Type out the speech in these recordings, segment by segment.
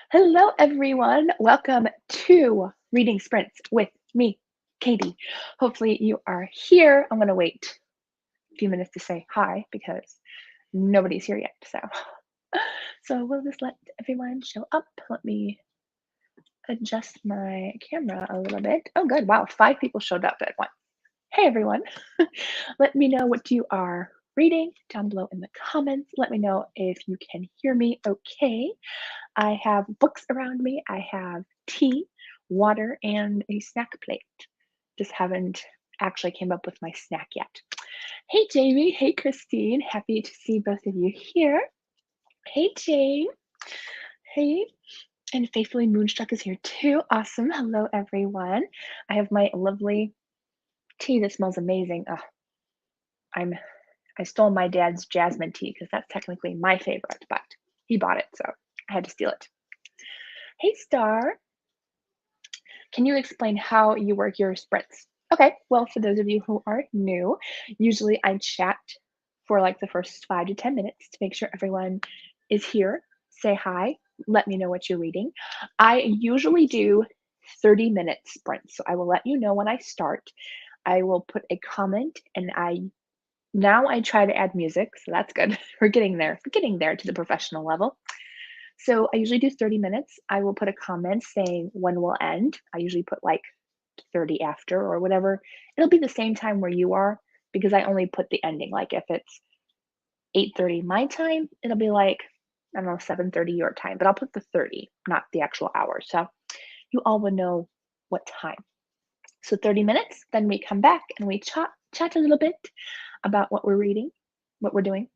Hello, everyone. Welcome to Reading Sprints with me, Katie. Hopefully, you are here. I'm going to wait a few minutes to say hi because nobody's here yet. So we'll just let everyone show up. Let me adjust my camera a little bit. Oh, good. Wow, 5 people showed up at once. Hey, everyone. Let me know what you are reading down below in the comments. Let me know if you can hear me okay. I have books around me. I have tea, water, and a snack plate. Just haven't actually came up with my snack yet. Hey, Jamie. Hey, Christine. Happy to see both of you here. Hey, Jane. Hey. And Faithfully Moonstruck is here too. Awesome. Hello, everyone. I have my lovely tea that smells amazing. I'm I stole my dad's jasmine tea because that's technically my favorite, but he bought it, so I had to steal it. Hey, Star. Can you explain how you work your sprints? Okay, well, for those of you who are new, usually I chat for like the first 5 to 10 minutes to make sure everyone is here. Say hi, let me know what you're reading. I usually do 30-minute sprints. So I will let you know when I start. I will put a comment and I try to add music, so that's good. We're getting there. We're getting there to the professional level. So I usually do 30 minutes. I will put a comment saying when we'll end. I usually put like 30 after or whatever. It'll be the same time where you are because I only put the ending. Like if it's 8:30 my time, it'll be like, I don't know, 7:30 your time, but I'll put the 30, not the actual hour. So you all would know what time. So 30 minutes, then we come back and we chat a little bit about what we're reading, what we're doing.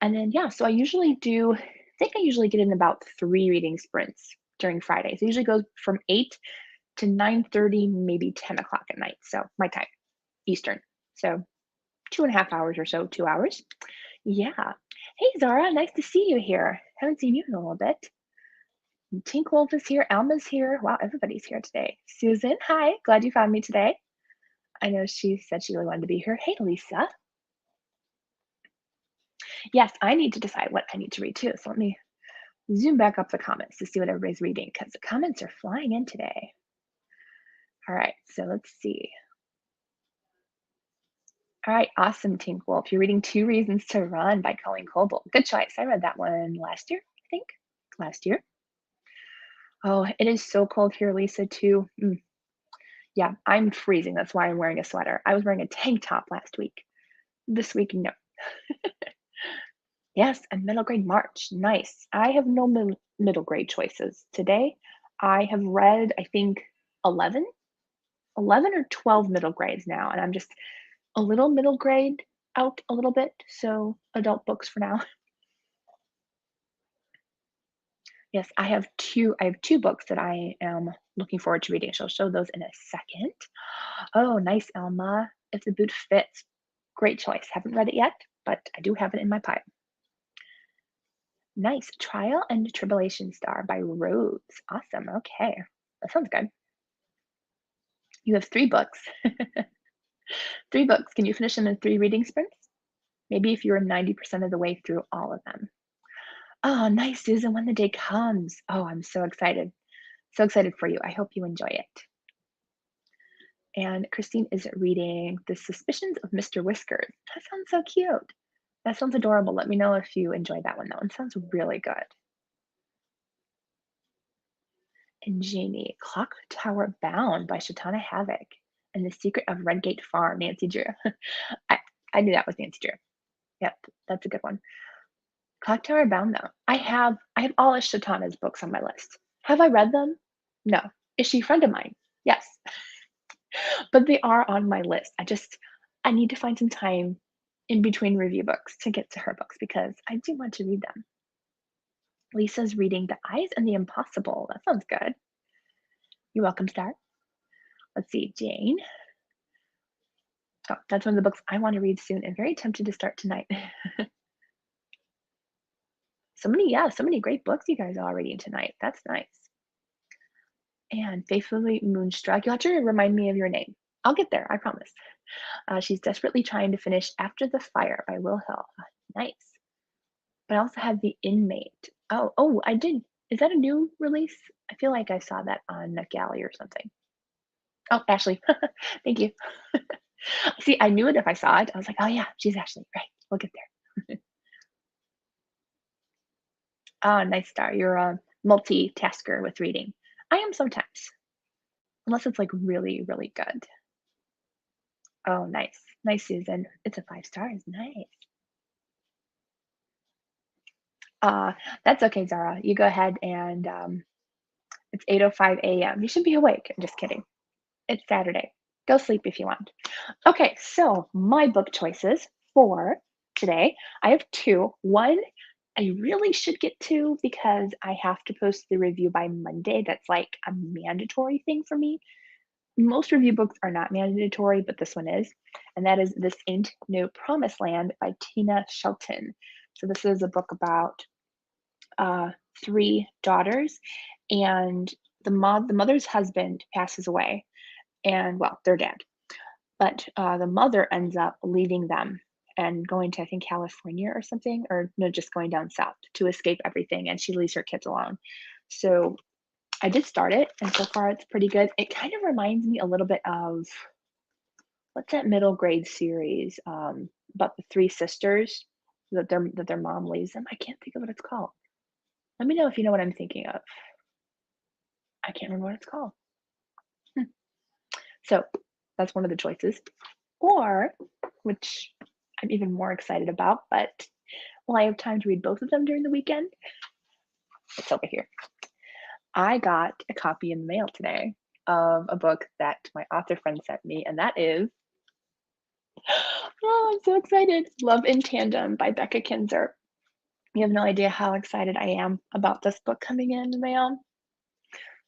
And then yeah, so I usually get in about 3 reading sprints during Fridays. It usually goes from 8 to 9:30, maybe 10 o'clock at night. So my time, Eastern. So 2.5 hours or so, 2 hours. Yeah. Hey, Zara, nice to see you here. Haven't seen you in a little bit. Tink Wolf is here. Alma's here. Wow, everybody's here today. Susan, hi. Glad you found me today. I know she said she really wanted to be here. Hey, Lisa. Yes, I need to decide what I need to read too. So let me zoom back up the comments to see what everybody's reading because the comments are flying in today. All right, so let's see. All right, awesome, Tink Wolf. You're reading Two Reasons to Run by Colleen Coble. Good choice. I read that one last year, I think. Last year. Oh, it is so cold here, Lisa, too. Yeah, I'm freezing. That's why I'm wearing a sweater. I was wearing a tank top last week. This week, no. Yes, a middle grade March. Nice. I have no middle grade choices. Today, I have read, I think, 11, 11 or 12 middle grades now, and I'm just a little middle grade out a little bit, so adult books for now. Yes, I have two books that I am looking forward to reading. So I'll show those in a second. Oh, nice, Elma. If the boot fits. Great choice. Haven't read it yet, but I do have it in my pile. Nice. Trial and Tribulation Star by Rhodes. Awesome. Okay. That sounds good. You have 3 books. 3 books. Can you finish them in 3 reading sprints? Maybe if you were 90% of the way through all of them. Oh, nice, Susan, when the day comes. Oh, I'm so excited. So excited for you. I hope you enjoy it. And Christine is reading The Suspicions of Mr. Whiskers. That sounds so cute. That sounds adorable. Let me know if you enjoy that one. That one sounds really good. And Jamie, Clock Tower Bound by Shatana Havoc and The Secret of Redgate Farm, Nancy Drew. I, I knew that was Nancy Drew. Yep, that's a good one. Clock Tower Bound though. I have all of Shatana's books on my list. Have I read them? No. Is she a friend of mine? Yes. But they are on my list. I need to find some time in between review books to get to her books because I do want to read them. Lisa's reading The Eyes and the Impossible. That sounds good. You're welcome, Star. Let's see, Jane. Oh, that's one of the books I want to read soon and very tempted to start tonight. So many great books you guys are all reading tonight. That's nice. And Faithfully Moonstruck. You'll have to remind me of your name. I'll get there, I promise. She's desperately trying to finish After the Fire by Will Hill. Nice. But I also have The Inmate. Oh, I did. Is that a new release? I feel like I saw that on NetGalley or something. Oh, Ashley. Thank you. See, I knew it if I saw it. I was like, "Oh, yeah, she's Ashley, right, we'll get there." Oh, nice star. You're a multitasker with reading. I am sometimes, unless it's, like, really, really good. Oh, nice. Nice, Susan. It's a 5 stars. Nice. Uh, that's okay, Zara. You go ahead and, it's 8:05 AM. You should be awake. I'm just kidding. It's Saturday. Go sleep if you want. Okay, so my book choices for today, I have 2. One, I really should get to because I have to post the review by Monday. That's like a mandatory thing for me. Most review books are not mandatory, but this one is. And that is This Ain't No Promised Land by Tina Shelton. So this is a book about 3 daughters, and the mother's husband passes away, and well, they're dead. But the mother ends up leaving them and going to, I think, California or something, or no, just going down south to escape everything, and she leaves her kids alone. So I did start it, and so far it's pretty good. It kind of reminds me a little bit of what's that middle grade series about the 3 sisters that their mom leaves them. I can't think of what it's called. Let me know if you know what I'm thinking of. I can't remember what it's called. Hmm. So that's one of the choices. Or, which I'm even more excited about, but will I have time to read both of them during the weekend? It's over here. I got a copy in the mail today of a book that my author friend sent me, and that is, oh, I'm so excited. Love in Tandem by Becca Kinzer. You have no idea how excited I am about this book coming in the mail.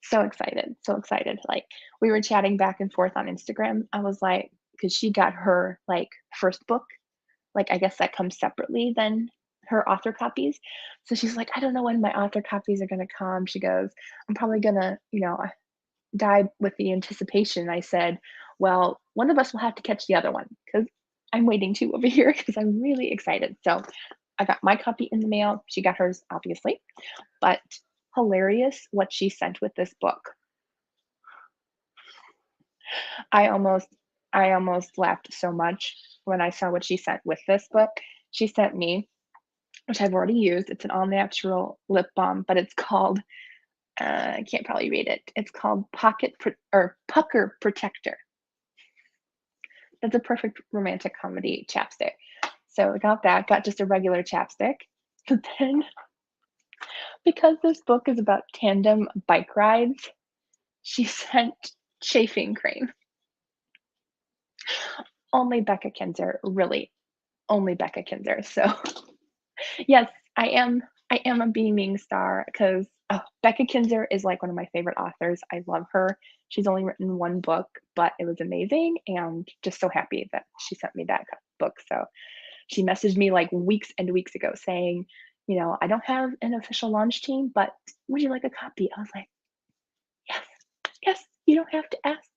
So excited, so excited. Like, we were chatting back and forth on Instagram. I was like, because she got her like first book, like I guess that comes separately than her author copies. So she's like, I don't know when my author copies are gonna come. She goes, I'm probably gonna, die with the anticipation. I said, well, one of us will have to catch the other one because I'm waiting too over here because I'm really excited. So I got my copy in the mail. She got hers, obviously, but hilarious what she sent with this book. I almost I almost laughed so much when I saw what she sent with this book. She sent me, which I've already used. It's an all natural lip balm, but it's called I can't probably read it. It's called or Pucker Protector. That's a perfect romantic comedy chapstick. So I got that. Got just a regular chapstick. But then, because this book is about tandem bike rides, she sent chafing cream. Only Becca Kinzer, really, only Becca Kinzer. So yes, I am a beaming star because Becca Kinzer is like one of my favorite authors. I love her. She's only written one book, but it was amazing, and just so happy that she sent me that book. So she messaged me like weeks and weeks ago saying, I don't have an official launch team, but would you like a copy? I was like, yes, yes. You don't have to ask.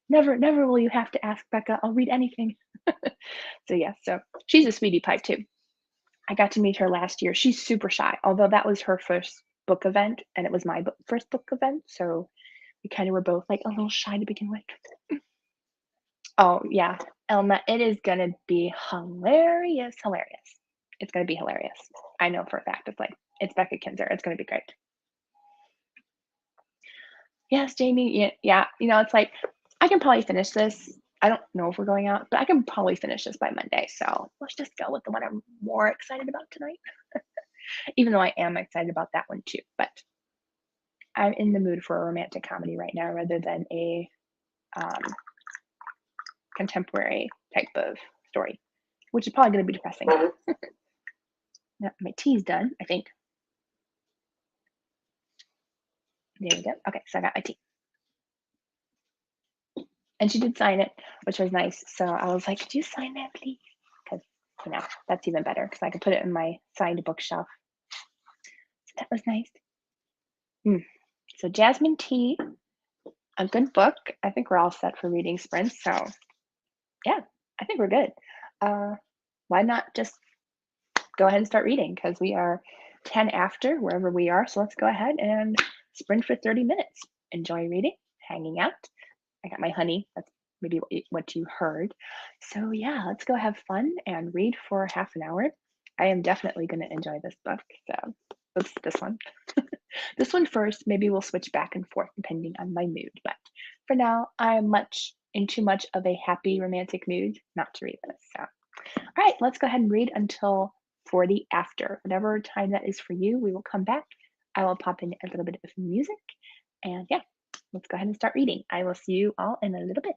Never, never will you have to ask, Becca. I'll read anything. So yeah, so she's a sweetie pie too. I got to meet her last year. She's super shy, although that was her first book event and it was my first book event. So we kind of were both like a little shy to begin with. Oh, yeah. Elma, it is going to be hilarious. Hilarious. It's going to be hilarious. I know for a fact. It's Becca Kinzer. It's going to be great. Yes, Jamie. Yeah. Yeah. It's like, I can probably finish this. I don't know if we're going out, but I can probably finish this by Monday. So let's just go with the one I'm more excited about tonight. Even though I am excited about that one too. But I'm in the mood for a romantic comedy right now rather than a um, contemporary type of story, which is probably going to be depressing. Now, my tea's done, I think. There we go. Okay, so I got my tea. And she did sign it, which was nice. So I was like, could you sign that, please? Because, that's even better because I could put it in my signed bookshelf. So that was nice. So Jasmine Tea, a good book. I think we're all set for reading sprints. So yeah, I think we're good. Why not just go ahead and start reading because we are 10 after wherever we are. So let's go ahead and sprint for 30 minutes. Enjoy reading, hanging out. I got my honey. That's maybe what you heard. So yeah, let's go have fun and read for half an hour. I am definitely going to enjoy this book. So oops, this one. This one first. Maybe we'll switch back and forth depending on my mood. But for now, I am much in too much of a happy romantic mood not to read this. So all right, let's go ahead and read until 40 after. Whatever time that is for you, we will come back. I will pop in a little bit of music. And yeah, let's go ahead and start reading. I will see you all in a little bit.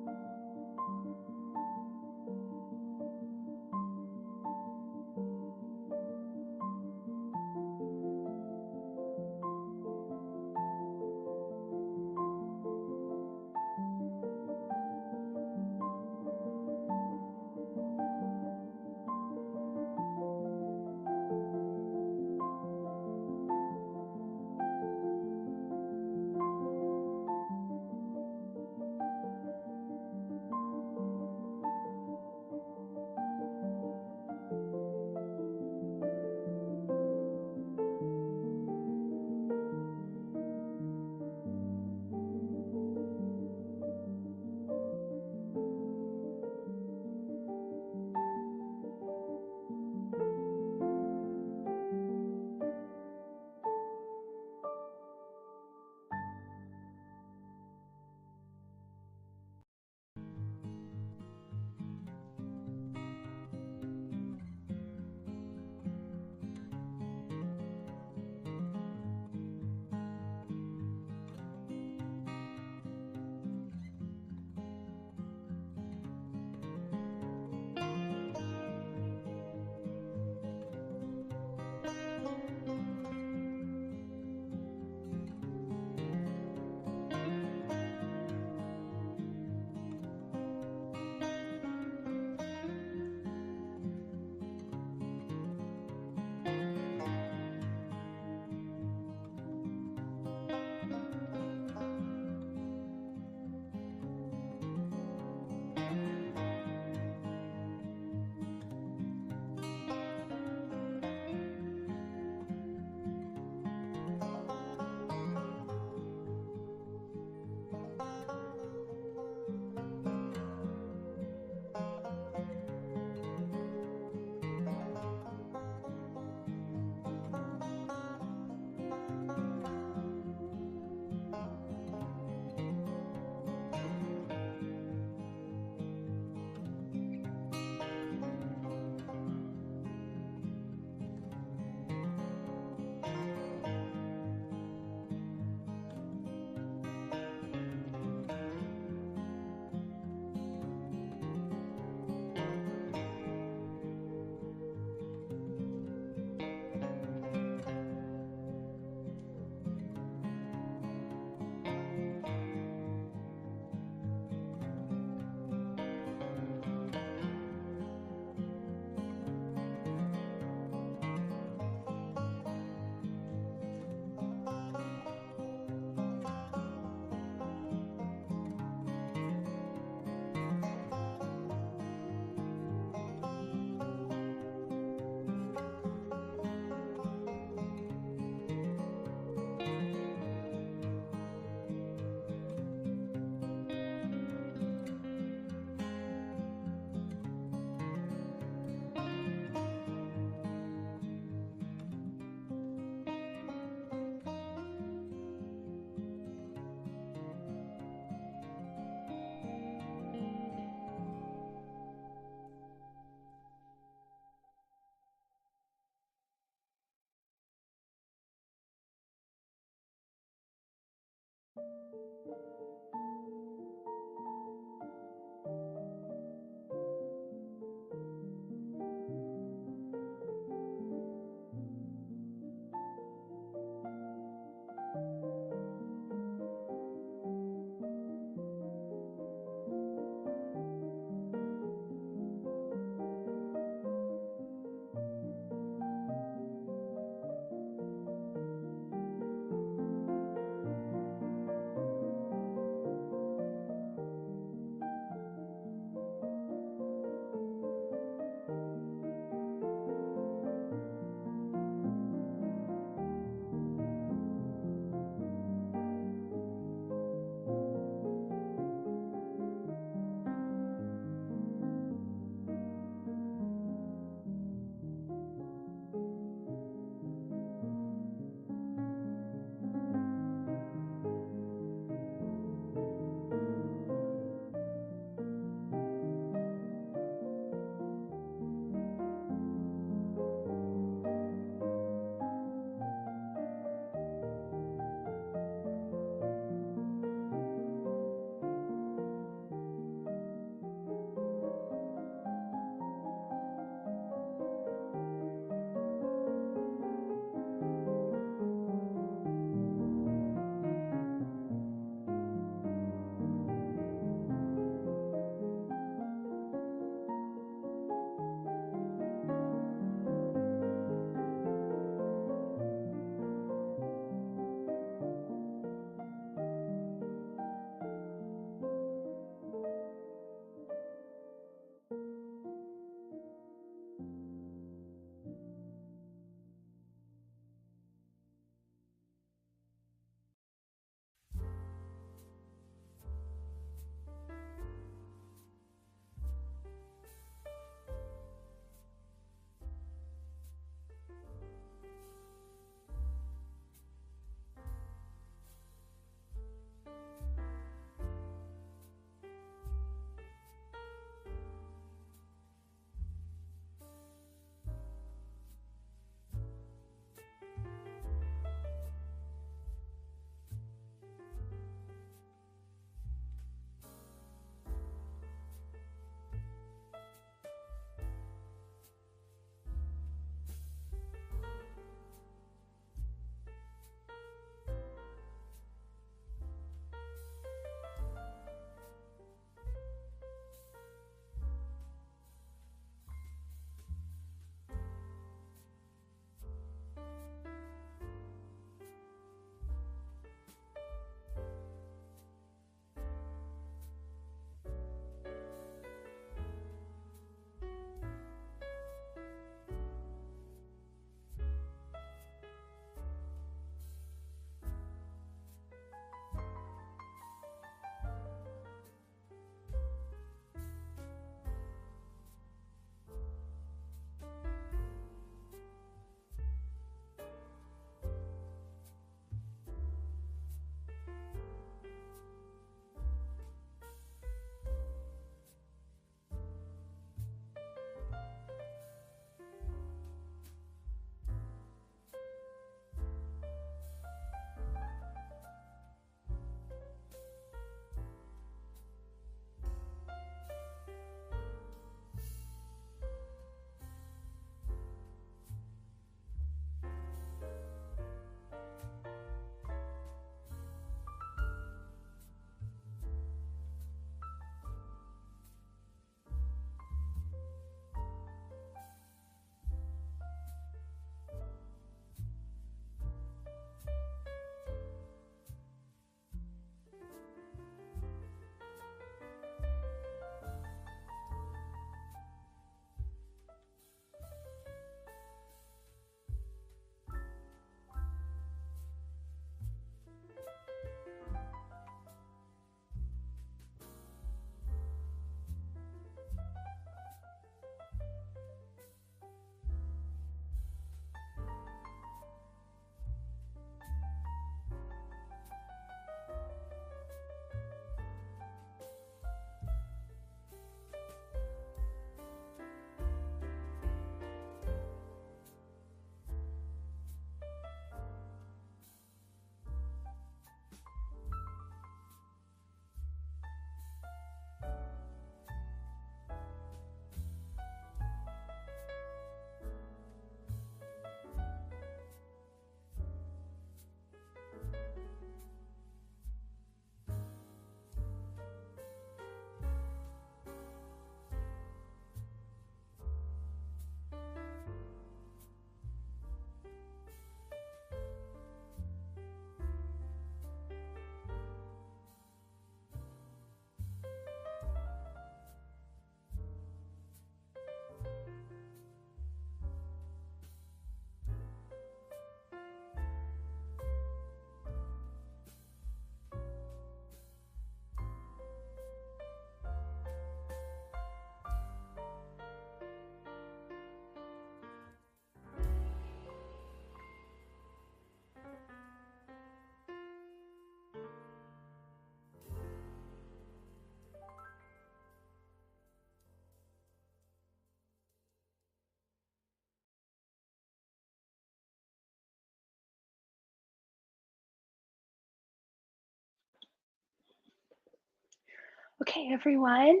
Okay, everyone.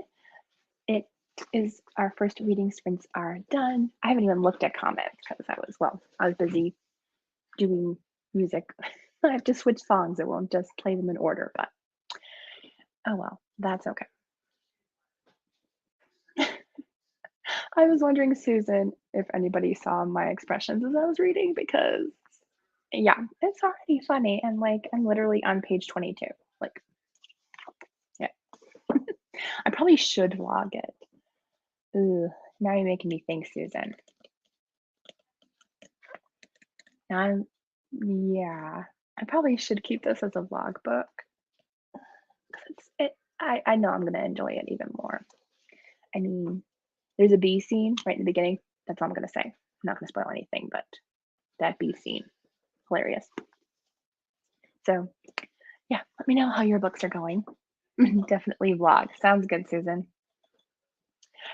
It is our first reading sprints are done. I haven't even looked at comments because I was busy doing music. I have to switch songs. It won't just play them in order, but oh well, that's okay. I was wondering, Susan, if anybody saw my expressions as I was reading because yeah, it's already funny and like I'm literally on page 22. Like, yeah. I probably should vlog it. Ooh, now you're making me think, Susan. Now I'm, yeah, I probably should keep this as a vlog book. 'Cause I know I'm gonna enjoy it even more. I mean, there's a bee scene right in the beginning. That's all I'm gonna say. I'm not gonna spoil anything, but that bee scene, hilarious. So yeah, let me know how your books are going. Definitely vlog. Sounds good, Susan.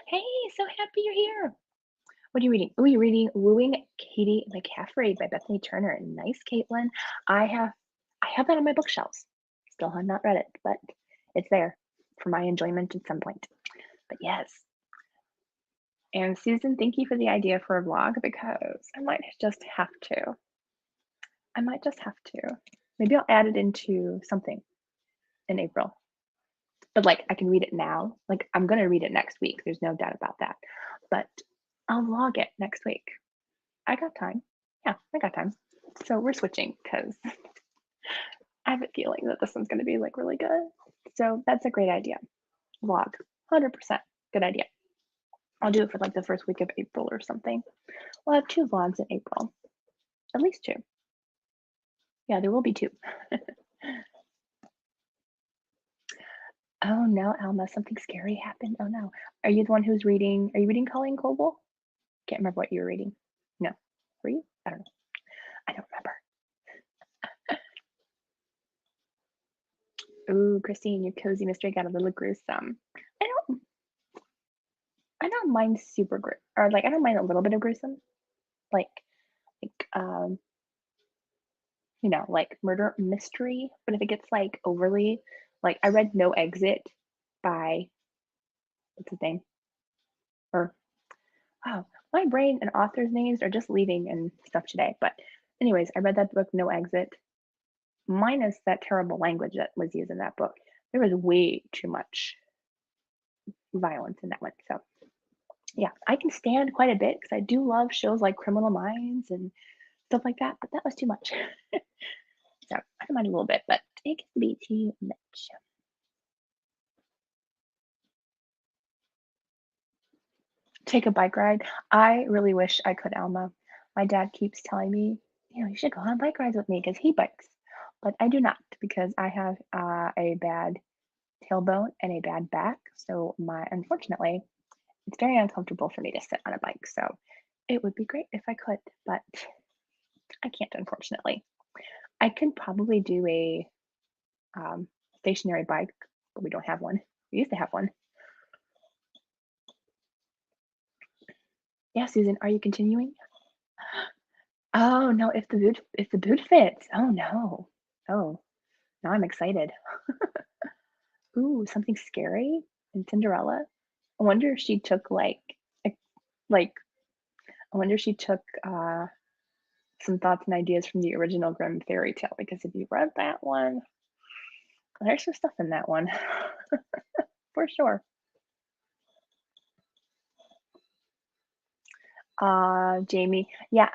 Hey, so happy you're here. What are you reading? Oh, you're reading Wooing Katie McCaffrey by Bethany Turner. Nice, Caitlin. I have I have that on my bookshelves. Still have not read it, but it's there for my enjoyment at some point. But yes. And Susan, thank you for the idea for a vlog because I might just have to. I might just have to. Maybe I'll add it into something in April. But like I can read it now. Like I'm gonna read it next week. There's no doubt about that. But I'll vlog it next week. I got time. Yeah, I got time. So we're switching because I have a feeling that this one's gonna be like really good. So that's a great idea. Vlog. 100% good idea. I'll do it for like the first week of April or something. We'll have 2 vlogs in April. At least 2. Yeah, there will be 2. Oh no, Alma, something scary happened. Oh no. Are you the one who's reading? Are you reading Colleen Coble? Can't remember what you were reading. No. Were you? I don't know. I don't remember. Ooh, Christine, your cozy mystery got a little gruesome. I don't I don't mind super or like I don't mind a little bit of gruesome. Like like like murder mystery. But if it gets like overly like I read No Exit by what's his name? Or wow, my brain and authors' names are just leaving and stuff today. But anyways, I read that book No Exit, minus that terrible language that was used in that book. There was way too much violence in that one. So yeah, I can stand quite a bit because I do love shows like Criminal Minds and stuff like that, but that was too much. So I don't mind a little bit, but it can be too much. Take a bike ride. I really wish I could, Alma. My dad keeps telling me, you should go on bike rides with me because he bikes. But I do not because I have a bad tailbone and a bad back. So unfortunately, it's very uncomfortable for me to sit on a bike. So it would be great if I could, but I can't, unfortunately. I could probably do a stationary bike, but we don't have one. We used to have one. Yeah, Susan, are you continuing? Oh no, if the boot fits. Oh no. Oh, now I'm excited. Ooh, something scary in Cinderella. I wonder if she took like like I wonder if she took some thoughts and ideas from the original Grimm fairy tale because if you read that one, there's some stuff in that one for sure. Jamie, yeah,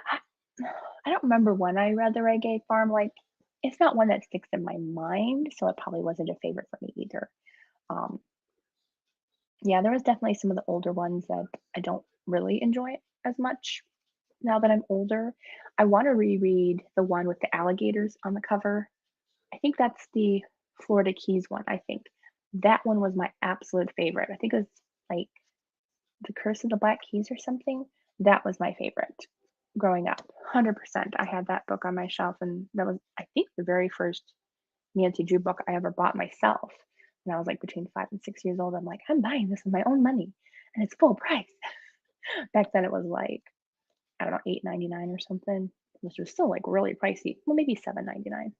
I don't remember when I read The Reggae Farm. Like, it's not one that sticks in my mind, so it probably wasn't a favorite for me either. Um, yeah, there was definitely some of the older ones that I don't really enjoy as much now that I'm older. I want to reread the one with the alligators on the cover. I think that's the Florida Keys one, I think. That one was my absolute favorite. I think it was like The Curse of the Black Keys or something. That was my favorite growing up. 100%. I had that book on my shelf, and that was, I think, the very first Nancy Drew book I ever bought myself. When I was like between 5 and 6 years old, I'm like, I'm buying this with my own money, and it's full price. Back then, it was like I don't know, 8.99 or something, which was still like really pricey. Well, maybe 7.99.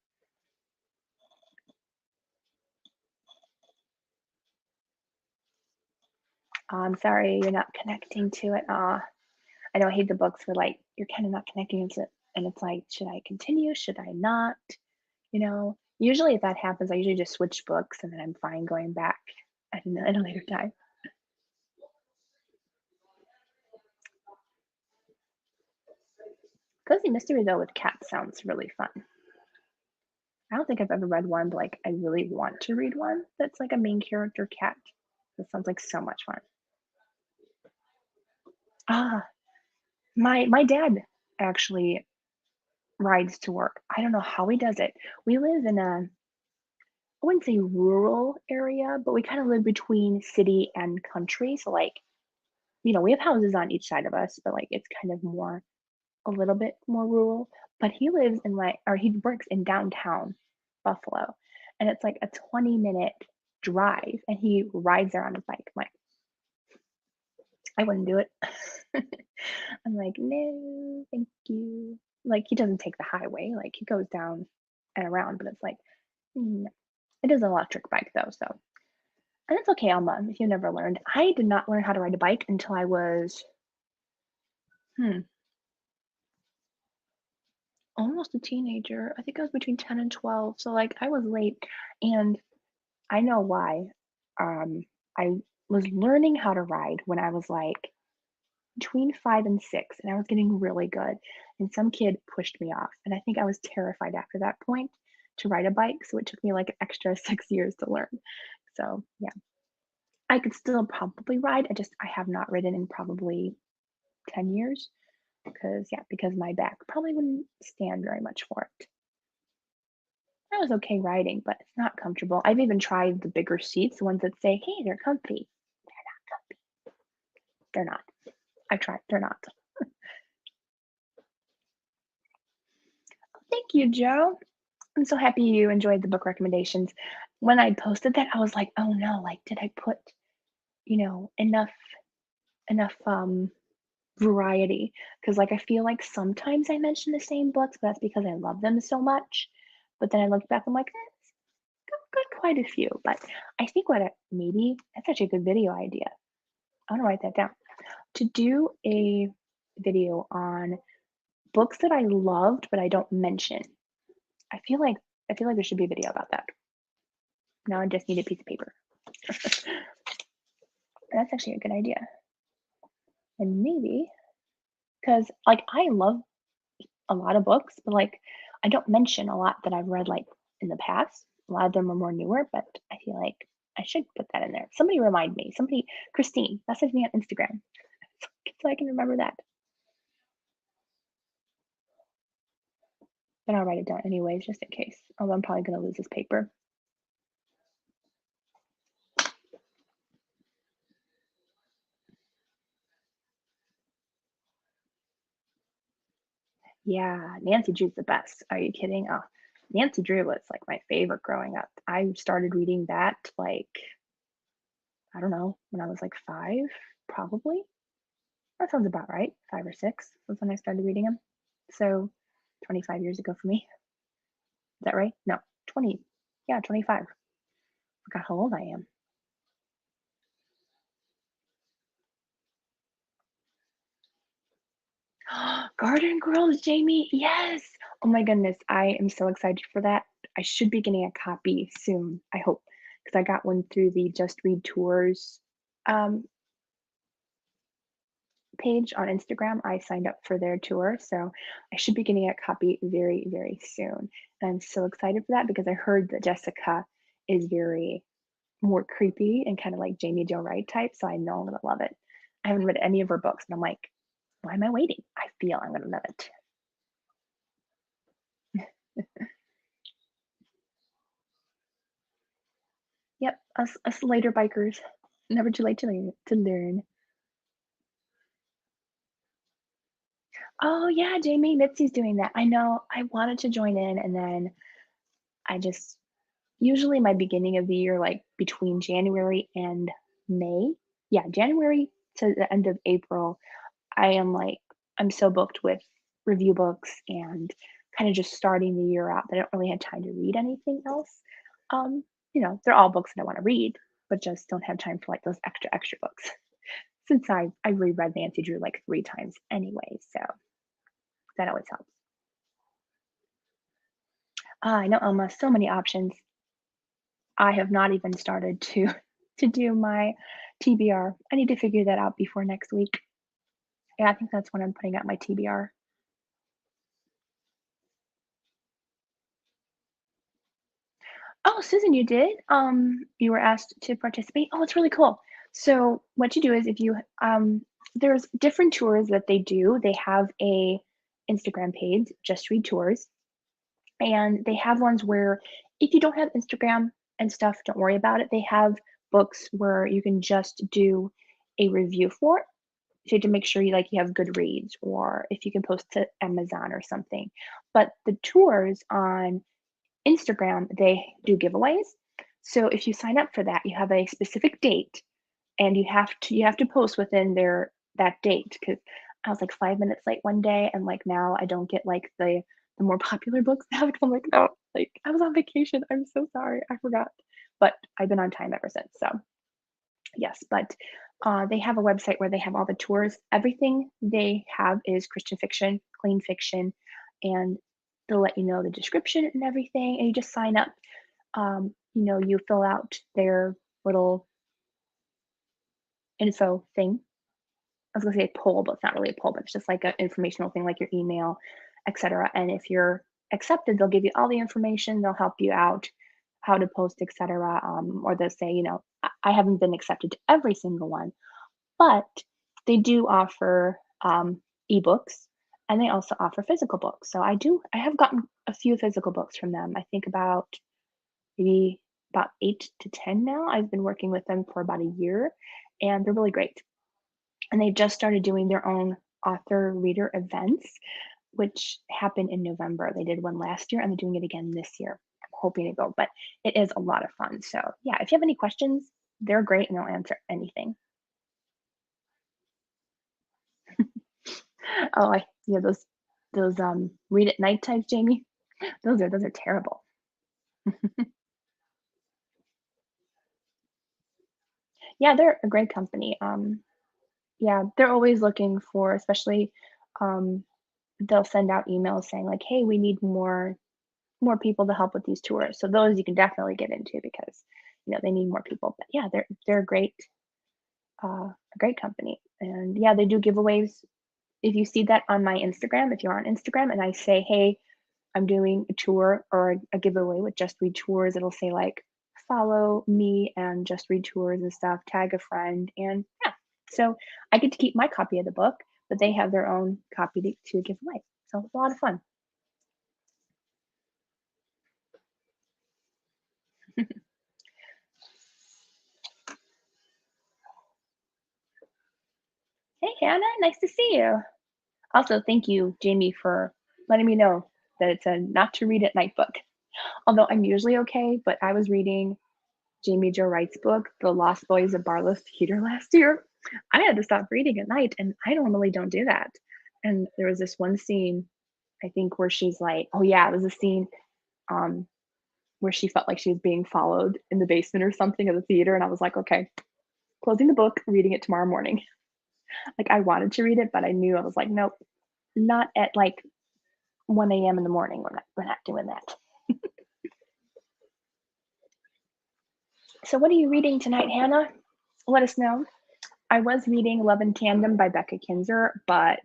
Oh, I'm sorry you're not connecting to it. I know I hate the books where like you're kind of not connecting to it, and it's like, should I continue? Should I not? Usually if that happens, I usually just switch books and then I'm fine going back at a later time. Cozy Mystery though with cats sounds really fun. I don't think I've ever read one, but like I really want to read one that's like a main character cat. That sounds like so much fun. Ah, my dad actually rides to work. I don't know how he does it. We live in a, I wouldn't say rural area, but we kind of live between city and country. So like, we have houses on each side of us, but like it's kind of more a little bit more rural. But he lives in like, or he works in downtown Buffalo, and it's like a 20-minute drive, and he rides there on his bike. I'm like, I wouldn't do it. I'm like, no, thank you. Like he doesn't take the highway, like he goes down and around, but it's like, no. It is an electric bike though, so and it's okay, Alma, if you never learned. I did not learn how to ride a bike until I was hmm, almost a teenager. I think I was between 10 and 12. So like I was late and I know why. Um I was learning how to ride when I was like between 5 and 6 and I was getting really good and some kid pushed me off and I think I was terrified after that point to ride a bike, so it took me like an extra 6 years to learn. So, yeah. I could still probably ride. I have not ridden in probably 10 years because my back probably wouldn't stand very much for it. I was okay riding, but it's not comfortable. I've even tried the bigger seats, the ones that say, "Hey, they're comfy." They're not. I've tried. They're not. Thank you, Joe. I'm so happy you enjoyed the book recommendations. When I posted that, I was like, "Oh no, like did I put, enough variety?" Because like I feel like sometimes I mention the same books, but that's because I love them so much. But then I look back, I'm like, got quite a few. But I think maybe that's actually a good video idea. I want to write that down. To do a video on books that I loved but I don't mention. I feel like I feel like there should be a video about that. Now I just need a piece of paper. That's actually a good idea. And maybe because like I love a lot of books, but like I don't mention a lot that I've read like in the past. A lot of them are more newer, but I feel like I should put that in there. Somebody remind me. Christine, message me on Instagram so I can remember that. But I'll write it down anyways, just in case. Although I'm probably gonna lose this paper. Yeah, Nancy Drew's the best. Are you kidding? Oh, Nancy Drew was like my favorite growing up. I started reading that like, I don't know, when I was like 5, probably. That sounds about right. 5 or 6 was when I started reading them. So 25 years ago for me. Is that right? No, 20. Yeah, 25. Forgot how old I am. Garden Girls, Jamie. Yes. Oh my goodness. I am so excited for that. I should be getting a copy soon, I hope, because I got one through the Just Read Tours um, page on Instagram. I signed up for their tour, so I should be getting a copy very, very soon. And I'm so excited for that because I heard that Jessica is very more creepy and kind of like Jamie Jo Wright type, so I know I'm gonna love it. I haven't read any of her books, and I'm like, why am I waiting? I feel I'm gonna love it. Yep, us later bikers. Never too late to learn. Oh yeah, Jamie, Mitzi's doing that. I know. I wanted to join in, and then I just usually my beginning of the year, like between January and May. Yeah, January to the end of April, I am like I'm so booked with review books and kind of just starting the year out that I don't really have time to read anything else. They're all books that I want to read, but just don't have time for like those extra books. since I reread Nancy Drew like 3 times anyway, so that always helps. I know, Elma, so many options. I have not even started to to do my TBR. I need to figure that out before next week. Yeah, I think that's when I'm putting out my TBR. Oh, Susan, you did? You were asked to participate? Oh, it's really cool. So what you do is if you there's different tours that they do. They have a Instagram page, Just Read Tours, and they have ones where if you don't have Instagram and stuff, don't worry about it. They have books where you can just do a review for it. So you have to make sure you have good reads or if you can post to Amazon or something. But the tours on Instagram, they do giveaways. So if you sign up for that, you have a specific date and you have to post within their that date because I was like 5 minutes late one day and like now I don't get like the more popular books now. I'm like, no, like I was on vacation. I'm so sorry. I forgot. But I've been on time ever since. So yes, but they have a website where they have all the tours. Everything they have is Christian fiction, clean fiction, and they'll let you know the description and everything. And you just sign up. You fill out their little info thing. I was gonna say poll, but it's not really a poll, but it's just like an informational thing, like your email, etc. And if you're accepted, they'll give you all the information. They'll help you out how to post, etc. Or they'll say, I haven't been accepted to every single one, but they do offer ebooks and they also offer physical books. So I have gotten a few physical books from them. I think maybe about 8 to 10 now. I've been working with them for about a year and they're really great. And they just started doing their own author reader events, which happened in November. They did one last year and they're doing it again this year. I'm hoping to go, but it is a lot of fun. So yeah, if you have any questions, they're great and they'll answer anything. Oh, those read at night types, Jamie. Those are terrible. Yeah, they're a great company. Yeah, they're always looking for, especially, um, they'll send out emails saying like, "Hey, we need more people to help with these tours." So those you can definitely get into because they need more people. But yeah, they're a great company, and yeah, they do giveaways. If you see that on my Instagram, if you're on Instagram, and I say, "Hey, I'm doing a tour or a giveaway with Just Read Tours," it'll say like, "Follow me and Just Read Tours and stuff. Tag a friend," and yeah, so I get to keep my copy of the book, but they have their own copy to give away. So it's a lot of fun. Hey, Hannah, nice to see you. Also, thank you, Jamie, for letting me know that it's a not to read at night book. Although I'm usually okay, but I was reading Jamie Jo Wright's book, The Lost Boys of Barlow's Theater last year. I had to stop reading at night, and I normally don't do that. And there was this one scene, I think, where she's like, oh yeah, it was a scene um, where she felt like she was being followed in the basement or something of the theater, and I was like, okay, closing the book, reading it tomorrow morning. Like I wanted to read it, but I knew I was like, nope, not at like 1 a.m. in the morning. We're not doing that. So, what are you reading tonight, Hannah? Let us know. I was reading Love in Tandem by Becca Kinzer, but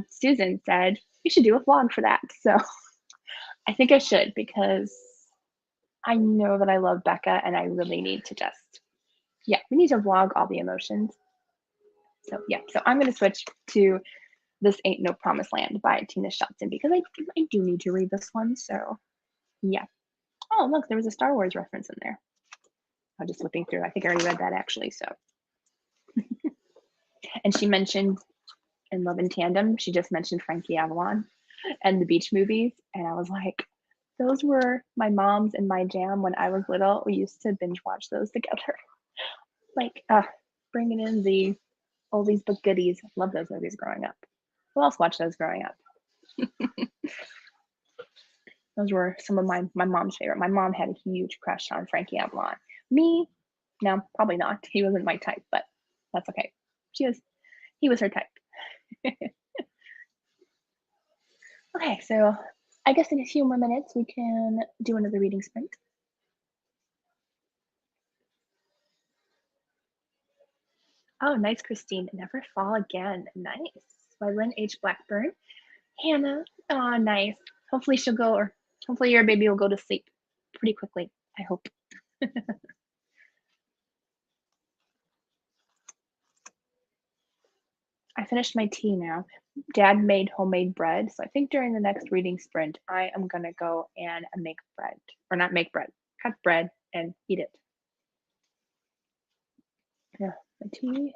Susan said you should do a vlog for that. So I think I should because I know that I love Becca and I really need to yeah, we need to vlog all the emotions. So yeah, so I'm going to switch to This Ain't No Promised Land by Tina Shelton because I do need to read this one. So yeah. Oh, look, there was a Star Wars reference in there. I was just flipping through. I think I already read that actually. So, and she mentioned in Love in Tandem, she just mentioned Frankie Avalon and the beach movies. And I was like, those were my mom's and my jam when I was little. We used to binge watch those together. Like, bringing in the oldies but goodies. Love those movies growing up. Who else watched those growing up? Those were some of my mom's favorite. My mom had a huge crush on Frankie Avalon. Me, no, probably not. He wasn't my type, but that's okay. He was her type. Okay, so I guess in a few more minutes we can do another reading sprint. Oh, nice, Christine. Never Fall Again. Nice. By Lynn H. Blackburn. Hannah. Oh, nice. Hopefully she'll go, or hopefully your baby will go to sleep pretty quickly. I hope. I finished my tea now. Dad made homemade bread, so I think during the next reading sprint, I am gonna go and make bread, or not make bread, cut bread and eat it. Yeah, my tea.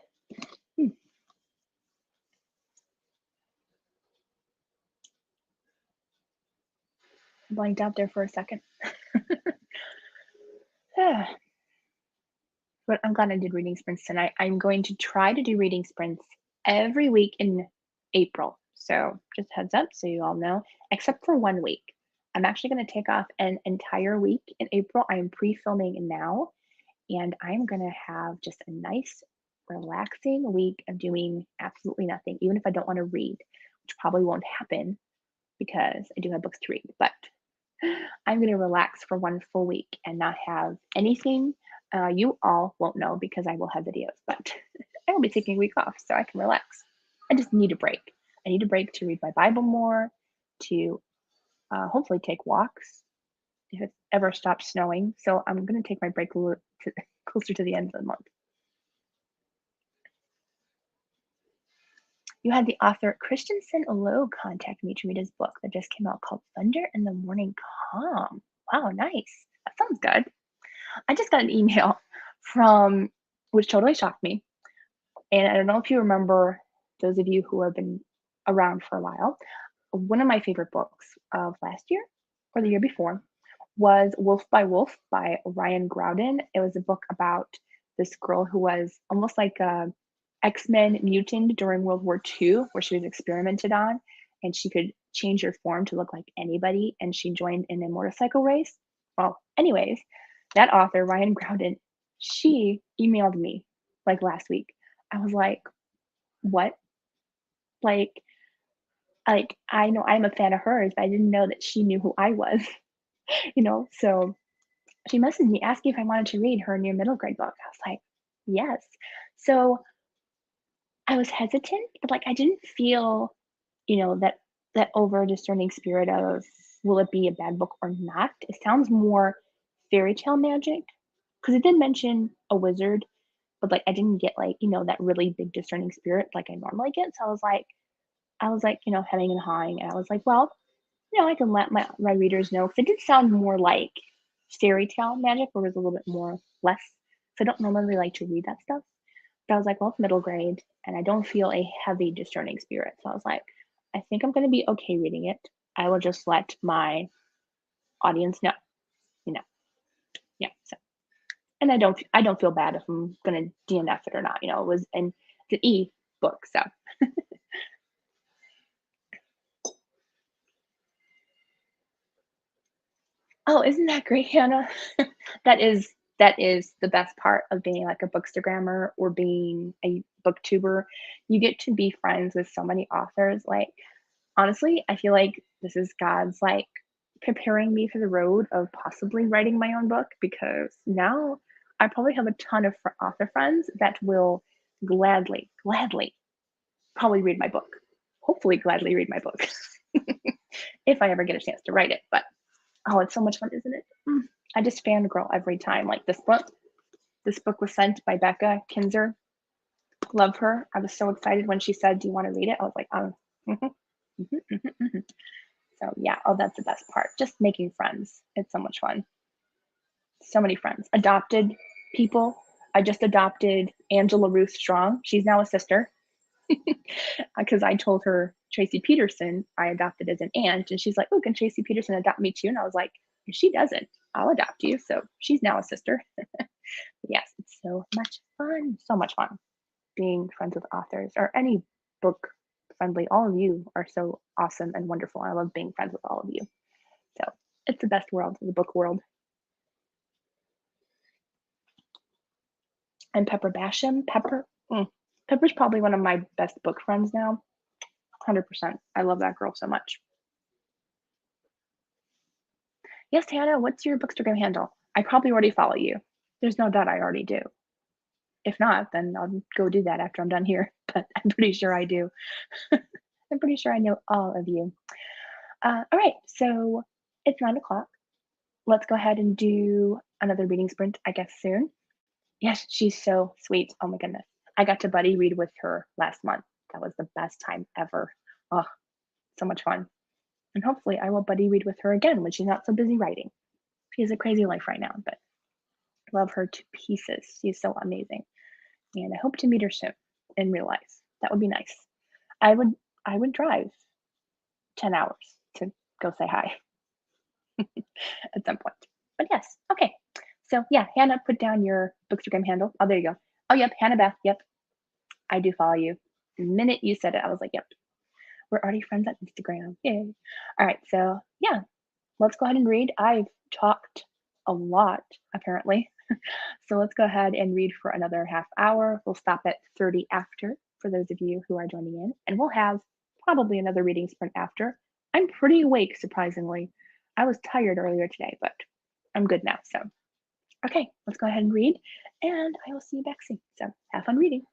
Hmm. Blanked out there for a second. But I'm glad I did reading sprints tonight. I'm going to try to do reading sprints every week in April. So just heads up so you all know, except for 1 week. I'm actually going to take off an entire week in April. I am pre-filming now, and I'm going to have just a nice, relaxing week of doing absolutely nothing, even if I don't want to read, which probably won't happen because I do have books to read. But I'm going to relax for 1 full week and not have anything. You all won't know because I will have videos, but I will be taking a week off so I can relax. I just need a break. I need a break to read my Bible more, to hopefully take walks if it ever stops snowing. So I'm going to take my break closer to the end of the month. You had the author Christensen Lowe contact me to read his book that just came out called Thunder in the Morning Calm. Wow, nice. That sounds good. I just got an email from, which totally shocked me. And I don't know if you remember, those of you who have been around for a while, one of my favorite books of last year or the year before was Wolf by Wolf by Ryan Groudon. It was a book about this girl who was almost like a X-Men mutant during World War II, where she was experimented on and she could change her form to look like anybody, and she joined in a motorcycle race. Well, anyways, that author, Ryan Groudon, she emailed me like last week. I was like, what? Like, I know I'm a fan of hers, but I didn't know that she knew who I was, So she messaged me asking if I wanted to read her new middle grade book. I was like, yes. So I was hesitant, but like I didn't feel, that over discerning spirit of will it be a bad book or not. It sounds more fairy tale magic because it did mention a wizard, but like I didn't get like, that really big discerning spirit like I normally get. So I was like, hemming and hawing, and I was like, well, I can let my readers know because it did sound more like fairy tale magic, where it was a little bit more less. So I don't normally like to read that stuff. But I was like, well, it's middle grade, and I don't feel a heavy discerning spirit. So I was like, I think I'm going to be okay reading it. I will just let my audience know, you know, yeah. So, and I don't feel bad if I'm going to DNF it or not. It was it's an E book, so. Oh, isn't that great, Hannah? That is the best part of being like a bookstagrammer or being a booktuber. You get to be friends with so many authors. Like, honestly, I feel like this is God's like preparing me for the road of possibly writing my own book, because now I probably have a ton of author friends that will gladly probably read my book. Hopefully gladly read my book if I ever get a chance to write it. But oh, it's so much fun, isn't it? I just fangirl every time. Like this book. This book was sent by Becca Kinzer. Love her. I was so excited when she said, "Do you want to read it?" I was like, mhm, mhm, mhm, mhm. So yeah, oh, that's the best part. Just making friends. It's so much fun. So many friends. Adopted people. I just adopted Angela Ruth Strong. She's now a sister because I told her Tracy Peterson I adopted as an aunt, and she's like, "Oh, can Tracy Peterson adopt me too?" And I was like, "If she doesn't, I'll adopt you." So she's now a sister. Yes, it's so much fun. So much fun being friends with authors or any book friendly. All of you are so awesome and wonderful. I love being friends with all of you. So it's the best world, the book world. And Pepper Basham, Pepper's probably one of my best book friends now. 100%. I love that girl so much. Yes, Hannah, what's your Bookstagram handle? I probably already follow you. There's no doubt I already do. If not, then I'll go do that after I'm done here, but I'm pretty sure I do. I'm pretty sure I know all of you. All right, so it's 9 o'clock. Let's go ahead and do another reading sprint, I guess, soon. Yes, she's so sweet. Oh my goodness. I got to buddy read with her last month. That was the best time ever. Oh, so much fun. And hopefully I will buddy read with her again when she's not so busy writing. She has a crazy life right now, but love her to pieces. She's so amazing. And I hope to meet her soon in real life. That would be nice. I would I would drive 10 hours to go say hi at some point. But yes, okay. So yeah, Hannah, put down your Bookstagram handle. Oh, there you go. Oh, yep, Hannah Beth. Yep, I do follow you. The minute you said it, I was like, yep, we're already friends on Instagram. Yay. All right, so yeah, let's go ahead and read. I've talked a lot, apparently. So let's go ahead and read for another half hour. We'll stop at 30 after for those of you who are joining in, and we'll have probably another reading sprint after. I'm pretty awake, surprisingly. I was tired earlier today, but I'm good now. So, okay, let's go ahead and read, and I will see you back soon. So, have fun reading.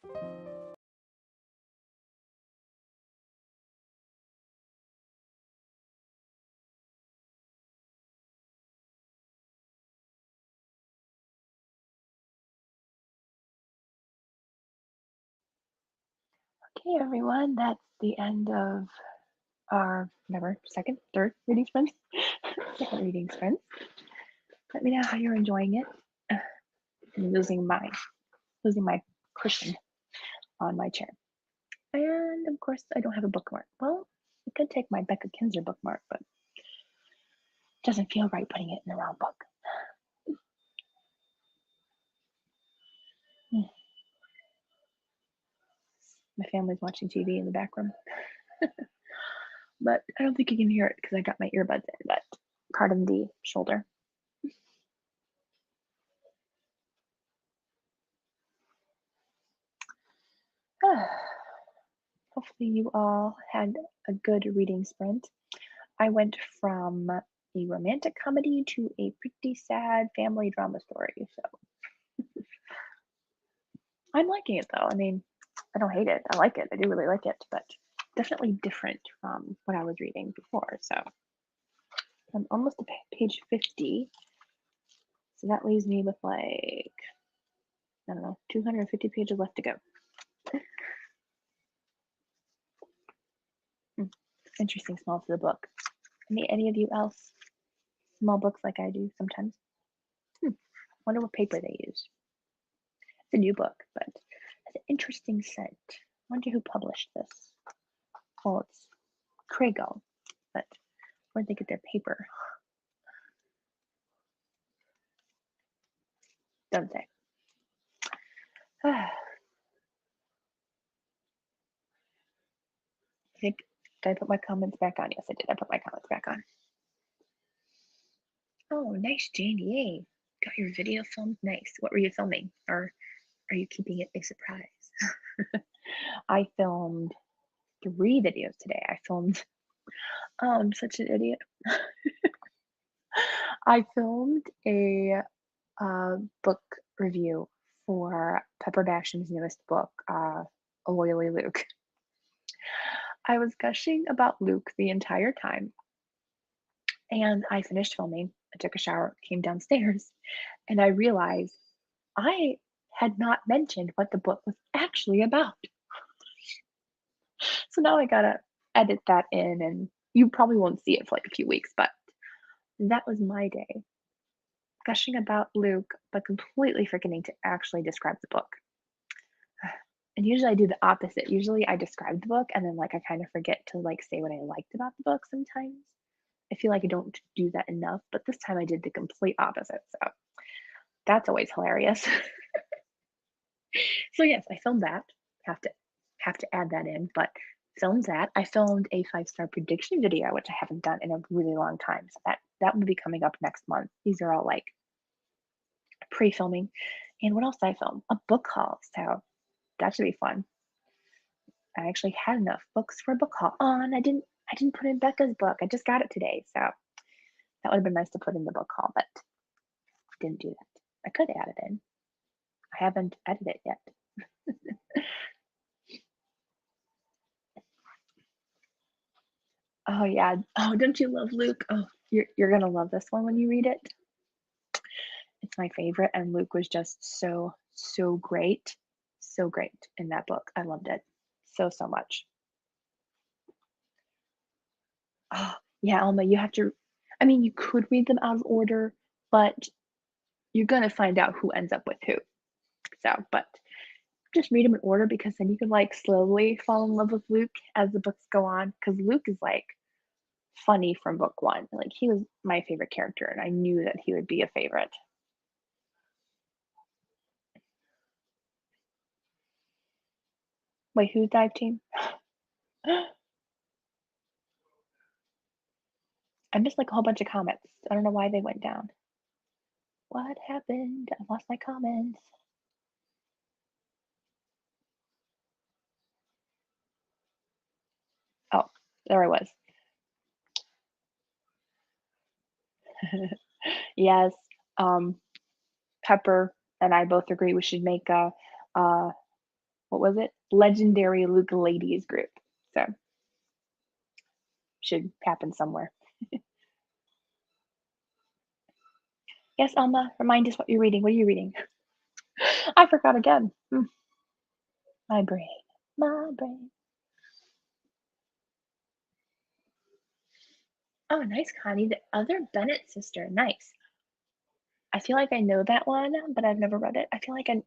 Okay, everyone, that's the end of our whatever second, third reading sprint. Second reading sprint. Let me know how you're enjoying it. I'm losing my cushion on my chair. And of course, I don't have a bookmark. Well, I could take my Becca Kinzer bookmark, but it doesn't feel right putting it in the wrong book. My family's watching TV in the back room. But I don't think you can hear it because I got my earbuds in, but pardon the shoulder. Hopefully you all had a good reading sprint. I went from a romantic comedy to a pretty sad family drama story. So I'm liking it though. I mean, I don't hate it. I like it. I do really like it, but definitely different from what I was reading before. So I'm almost to page 50. So that leaves me with like, I don't know, 250 pages left to go. Interesting smell to the book. Any of you else small books like I do sometimes? Wonder what paper they use. It's a new book, but it's an interesting scent. Wonder who published this. Well, it's Crago, but where'd they get their paper? Doesn't say. I think, did I put my comments back on? Yes, I did. I put my comments back on. Oh, nice, Janie. Yay. Got your video filmed? Nice. What were you filming? Or are you keeping it a surprise? I filmed 3 videos today. I filmed, oh, I'm such an idiot. I filmed a book review for Pepper Basham's newest book, Loyally Luke. I was gushing about Luke the entire time, and I finished filming. I took a shower, came downstairs, and I realized I had not mentioned what the book was actually about. So now I gotta edit that in, and you probably won't see it for like a few weeks, but that was my day. Gushing about Luke, but completely forgetting to actually describe the book. And usually I do the opposite. Usually I describe the book and then like I kind of forget to like say what I liked about the book sometimes. I feel like I don't do that enough, but this time I did the complete opposite. So that's always hilarious. So yes, I filmed that. Have to add that in, but filmed that. I filmed a 5-star prediction video, which I haven't done in a really long time. So that will be coming up next month. These are all like pre-filming. And what else did I film? A book haul. So that should be fun. I actually had enough books for a book haul. Oh, and I didn't put in Becca's book. I just got it today. So that would have been nice to put in the book haul, but didn't do that. I could add it in. I haven't edited it yet. Oh yeah. Oh, don't you love Luke? Oh, you're gonna love this one when you read it. It's my favorite, and Luke was just so great, so great in that book. I loved it so much. Oh yeah, Alma, you have to. I mean, you could read them out of order, but you're gonna find out who ends up with who. So, but just read them in order because then you can like slowly fall in love with Luke as the books go on. Because Luke is like funny from book 1. Like he was my favorite character, and I knew that he would be a favorite. Wait, who's dive team? I missed like a whole bunch of comments. I don't know why they went down. What happened? I lost my comments. Oh, there I was. Yes, Pepper and I both agree we should make a what was it? Legendary Luke Ladies group. So should happen somewhere. Yes, Alma, remind us what you're reading. What are you reading? I forgot again. My brain, my brain. Oh, nice, Connie. The Other Bennett Sister. Nice. I feel like I know that one, but I've never read it. I feel like I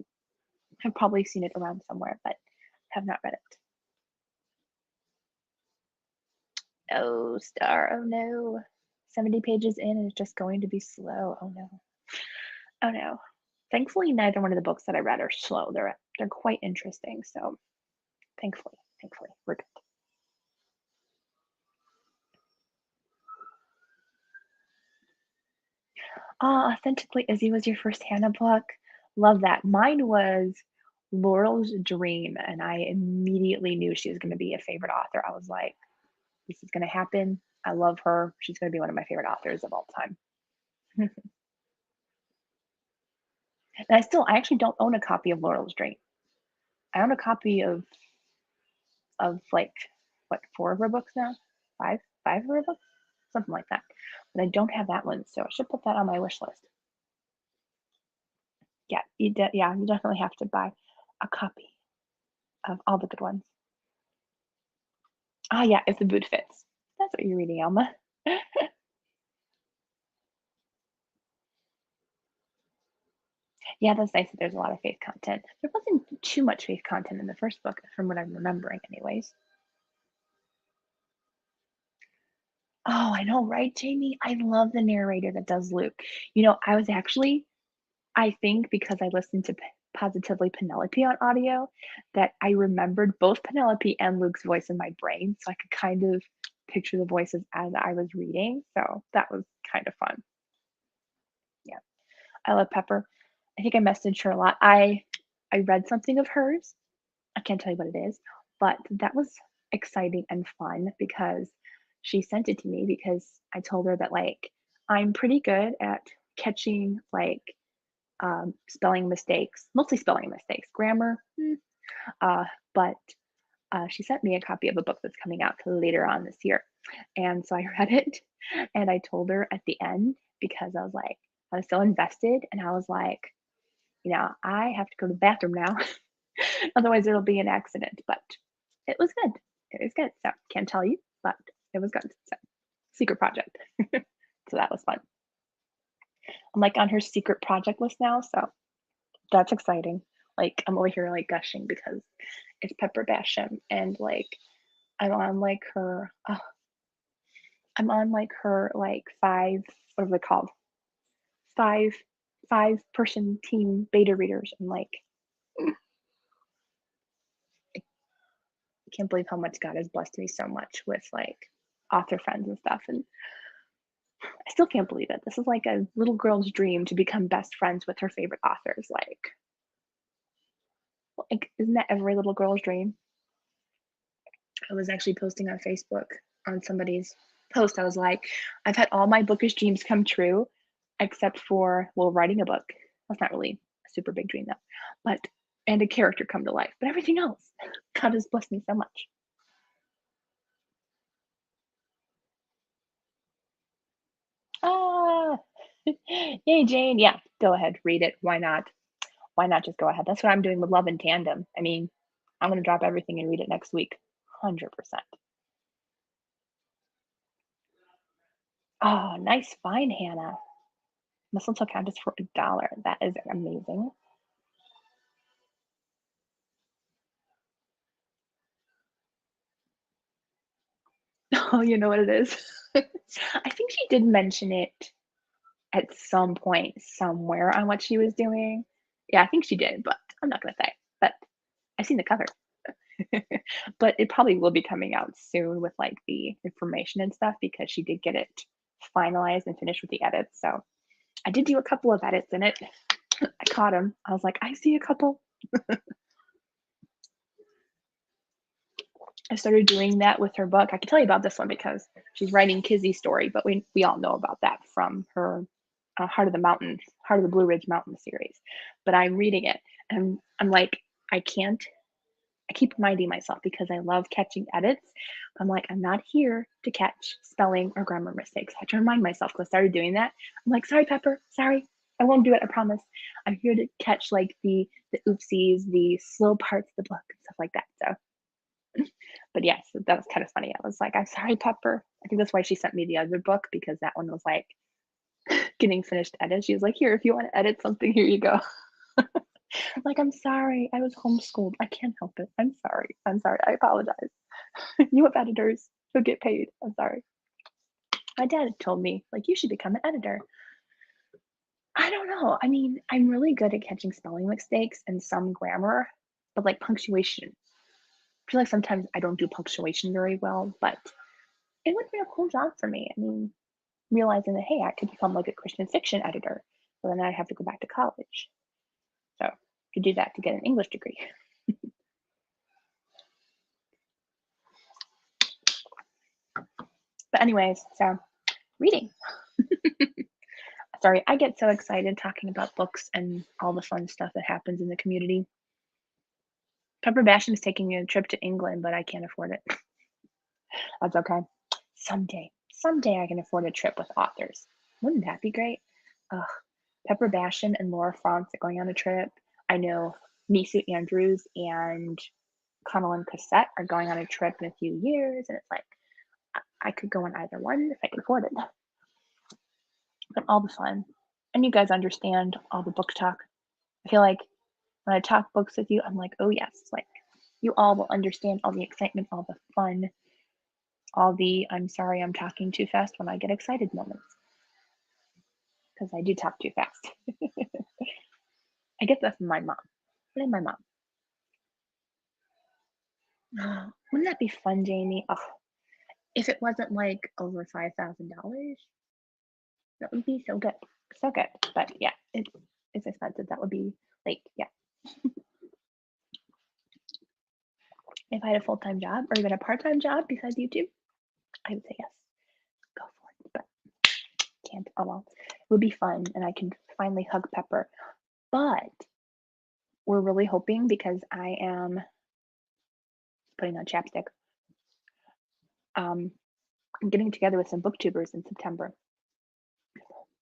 have probably seen it around somewhere, but have not read it. Oh, Star. Oh no. 70 pages in and it's just going to be slow. Oh no. Oh no. Thankfully, neither one of the books that I read are slow. They're quite interesting. So thankfully, we're good. Authentically Izzy was your first Hannah book. Love that. Mine was Laurel's Dream, and I immediately knew she was going to be a favorite author. I was like, this is going to happen. I love her. She's going to be one of my favorite authors of all time. And I actually don't own a copy of Laurel's Dream. I own a copy of like what, 4 of her books now? 5 of her books, something like that. But I don't have that one, so I should put that on my wish list. Yeah, you definitely have to buy a copy of all the good ones. Ah, yeah, if the boot fits. That's what you're reading, Alma. Yeah, that's nice that there's a lot of faith content. There wasn't too much faith content in the first book, from what I'm remembering, anyways. Oh, I know, right, Jamie? I love the narrator that does Luke. I think because I listened to Positively Penelope on audio, that I remembered both Penelope and Luke's voice in my brain, so I could kind of picture the voices as I was reading. So that was kind of fun. Yeah, I love Pepper. I think I messaged her a lot. I read something of hers. I can't tell you what it is, but that was exciting and fun because she sent it to me because I told her that like I'm pretty good at catching like spelling mistakes, mostly spelling mistakes, grammar. Uh, but she sent me a copy of a book that's coming out later on this year. And so I read it and I told her at the end because I was so invested and I was like, I have to go to the bathroom now. Otherwise, it'll be an accident. But it was good. It was good. So can't tell you, but it was good. So secret project. So that was fun. I'm like on her secret project list now. So that's exciting. Like I'm over here like gushing because it's Pepper Basham and like I'm on like her like 5, what are they called? 5 5-person team beta readers. And like I can't believe how much God has blessed me so much with like author friends and stuff. And I still can't believe it. This is like a little girl's dream to become best friends with her favorite authors. Like isn't that every little girl's dream? I was actually posting on Facebook on somebody's post. I was like, I've had all my bookish dreams come true, except for, well, writing a book. That's not really a super big dream though. But and a character come to life. But everything else, God has blessed me so much. Ah, yay, Jane. Yeah, go ahead, read it. Why not? Why not just go ahead? That's what I'm doing with Love in Tandem. I mean, I'm gonna drop everything and read it next week. 100%. Oh, nice find, Hannah. Mistletoe countess for $1. That is amazing. Oh, you know what it is? I think she did mention it at some point somewhere on what she was doing. Yeah, I think she did, but I'm not gonna say. But I've seen the cover. But it probably will be coming out soon with like the information and stuff because she did get it finalized and finished with the edits. So I did do a couple of edits in it. I caught them. I was like, I see a couple. I started doing that with her book. I can tell you about this one because she's writing Kizzy's story, but we all know about that from her Heart of the Mountains, Heart of the Blue Ridge Mountain series. But I'm reading it and I'm like, I can't I keep reminding myself because I love catching edits. I'm like, I'm not here to catch spelling or grammar mistakes. I have to remind myself because I started doing that. I'm like, sorry, Pepper, sorry. I won't do it, I promise. I'm here to catch like the oopsies, the slow parts of the book and stuff like that. So but yes, that was kind of funny. I was like, I'm sorry, Pepper. I think that's why she sent me the other book because that one was like getting finished edit. She was like, here, if you want to edit something, here you go. I'm like, I'm sorry. I was homeschooled. I can't help it. I'm sorry. I'm sorry. I apologize. You have editors who get paid. I'm sorry. My dad told me, like, you should become an editor. I don't know. I mean, I'm really good at catching spelling mistakes and some grammar, but like punctuation. I feel like sometimes I don't do punctuation very well, but it would be a cool job for me. I mean, realizing that, hey, I could become like a Christian fiction editor, but then I have to go back to college. So to do that to get an English degree. But anyways, so reading. Sorry, I get so excited talking about books and all the fun stuff that happens in the community. Pepper Basham is taking a trip to England, but I can't afford it. That's okay. Someday I can afford a trip with authors. Wouldn't that be great? Ugh. Pepper Basham and Laura France are going on a trip. I know Nisu Andrews and Connell Cassette are going on a trip in a few years, and it's like I could go on either one if I could afford it. But all the fun. And you guys understand all the book talk. I feel like when I talk books with you, I'm like, oh yes, like you all will understand all the excitement, all the fun, all the I'm sorry I'm talking too fast when I get excited moments. Because I do talk too fast. I get that from my mom. Blame my mom. Wouldn't that be fun, Jamie? Oh, if it wasn't like over $5,000, that would be so good. So good. But yeah, it's expensive. That would be like, yeah. If I had a full-time job or even a part-time job besides YouTube, I would say yes. Go for it. But can't. Oh well. It would be fun and I can finally hug Pepper. But we're really hoping because I am putting on chapstick. I'm getting together with some booktubers in September.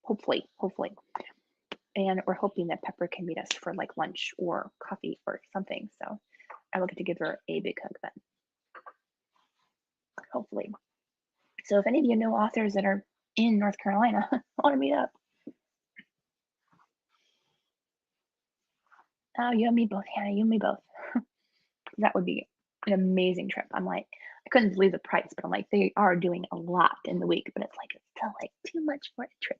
Hopefully. And we're hoping that Pepper can meet us for like lunch or coffee or something. So I will get to give her a big hug then. Hopefully. So if any of you know authors that are in North Carolina, I want to meet up. Oh, you and me both, Hannah. You and me both. That would be an amazing trip. I'm like, I couldn't believe the price, but I'm like, they are doing a lot in the week, but it's like it's still like too much for a trip.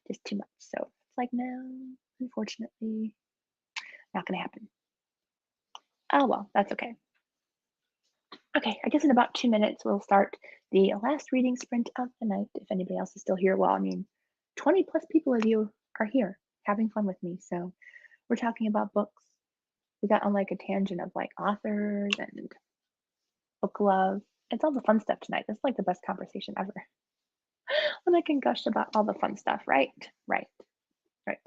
Just too much. So it's like, no, unfortunately, not gonna happen. Oh well, that's okay. Okay, I guess in about 2 minutes we'll start the last reading sprint of the night. If anybody else is still here, well, I mean, 20 plus people of you are here having fun with me. So we're talking about books. We got on like a tangent of like authors and book love. It's all the fun stuff tonight. This is like the best conversation ever. When I can gush about all the fun stuff, right? Right, right.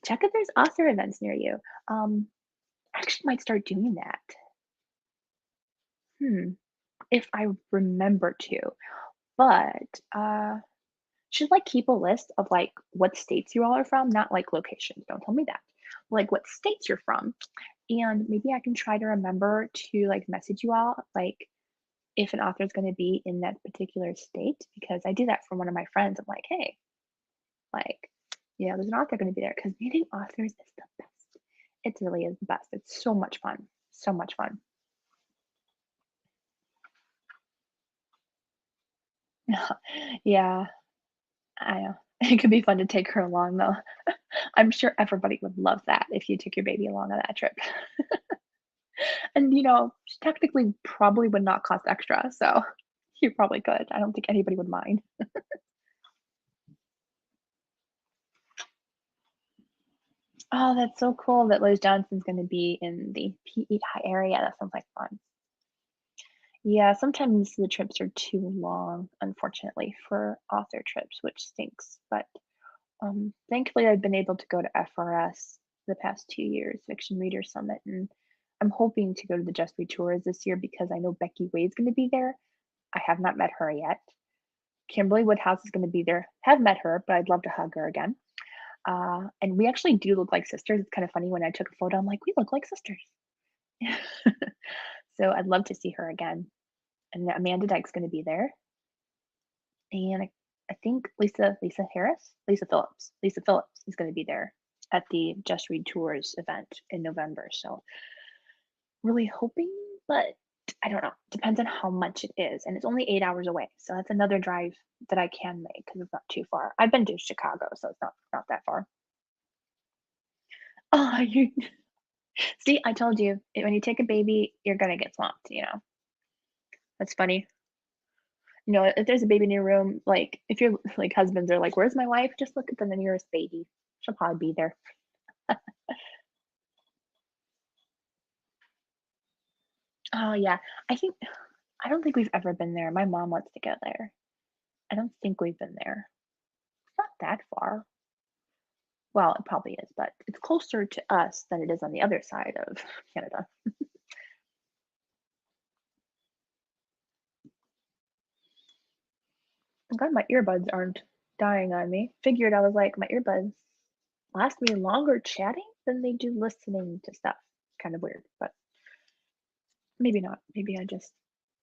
Check if there's author events near you. I actually might start doing that. Hmm. If I remember to. But should like keep a list of like what states you all are from, not like locations. Don't tell me that. Like what states you're from. And maybe I can try to remember to like message you all like if an author is going to be in that particular state because I do that for one of my friends. I'm like, hey, like, there's an author going to be there because meeting authors is the best. It really is the best. It's so much fun. So much fun. Yeah, I know. It could be fun to take her along though. I'm sure everybody would love that if you took your baby along on that trip. And technically probably would not cost extra, so you probably could. I don't think anybody would mind. Oh, that's so cool that Liz Johnson's gonna be in the PEI area. That sounds like fun. Yeah, sometimes the trips are too long, unfortunately, for author trips, which stinks. But thankfully, I've been able to go to FRS the past 2 years, Fiction Reader Summit, and I'm hoping to go to the Just Read tours this year because I know Becky Wade's going to be there. I have not met her yet. Kimberly Woodhouse is going to be there. Have met her, but I'd love to hug her again. And we actually do look like sisters. It's kind of funny when I took a photo. I'm like, we look like sisters. So I'd love to see her again. And Amanda Dyke's going to be there, and I think Lisa Phillips is going to be there at the Just Read Tours event in November. So really hoping, but I don't know. Depends on how much it is, and it's only 8 hours away. So that's another drive that I can make because it's not too far. I've been to Chicago, so it's not that far. Oh, you see, I told you when you take a baby, you're gonna get swamped. That's funny. If there's a baby in your room, like if your like husbands are like, "Where's my wife?" Just look at the nearest baby. She'll probably be there. Oh yeah, I think I don't think we've ever been there. My mom wants to go there. I don't think we've been there. It's not that far. Well, it probably is, but it's closer to us than it is on the other side of Canada. I'm glad my earbuds aren't dying on me. Figured I was like, my earbuds last me longer chatting than they do listening to stuff. Kind of weird, but maybe not. Maybe I just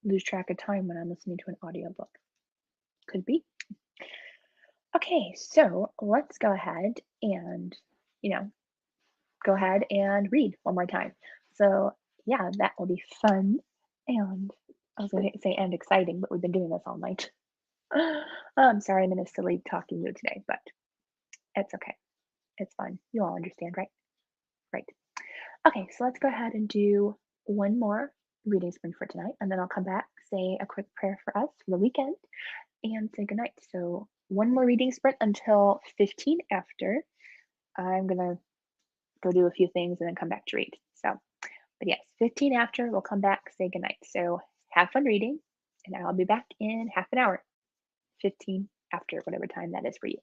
lose track of time when I'm listening to an audiobook. Could be. Okay, so let's go ahead and, you know, go ahead and read one more time. So, yeah, that will be fun. And I was going to say and exciting, but we've been doing this all night. I'm sorry I'm in a silly talking mood today, but it's okay. It's fun. You all understand, right? Right. Okay, so let's go ahead and do one more reading sprint for tonight, and then I'll come back, say a quick prayer for us for the weekend, and say goodnight. So, one more reading sprint until 15 after. I'm going to go do a few things and then come back to read. So, but yes, 15 after, we'll come back, say goodnight. So, have fun reading, and I'll be back in half an hour, 15 after, whatever time that is for you.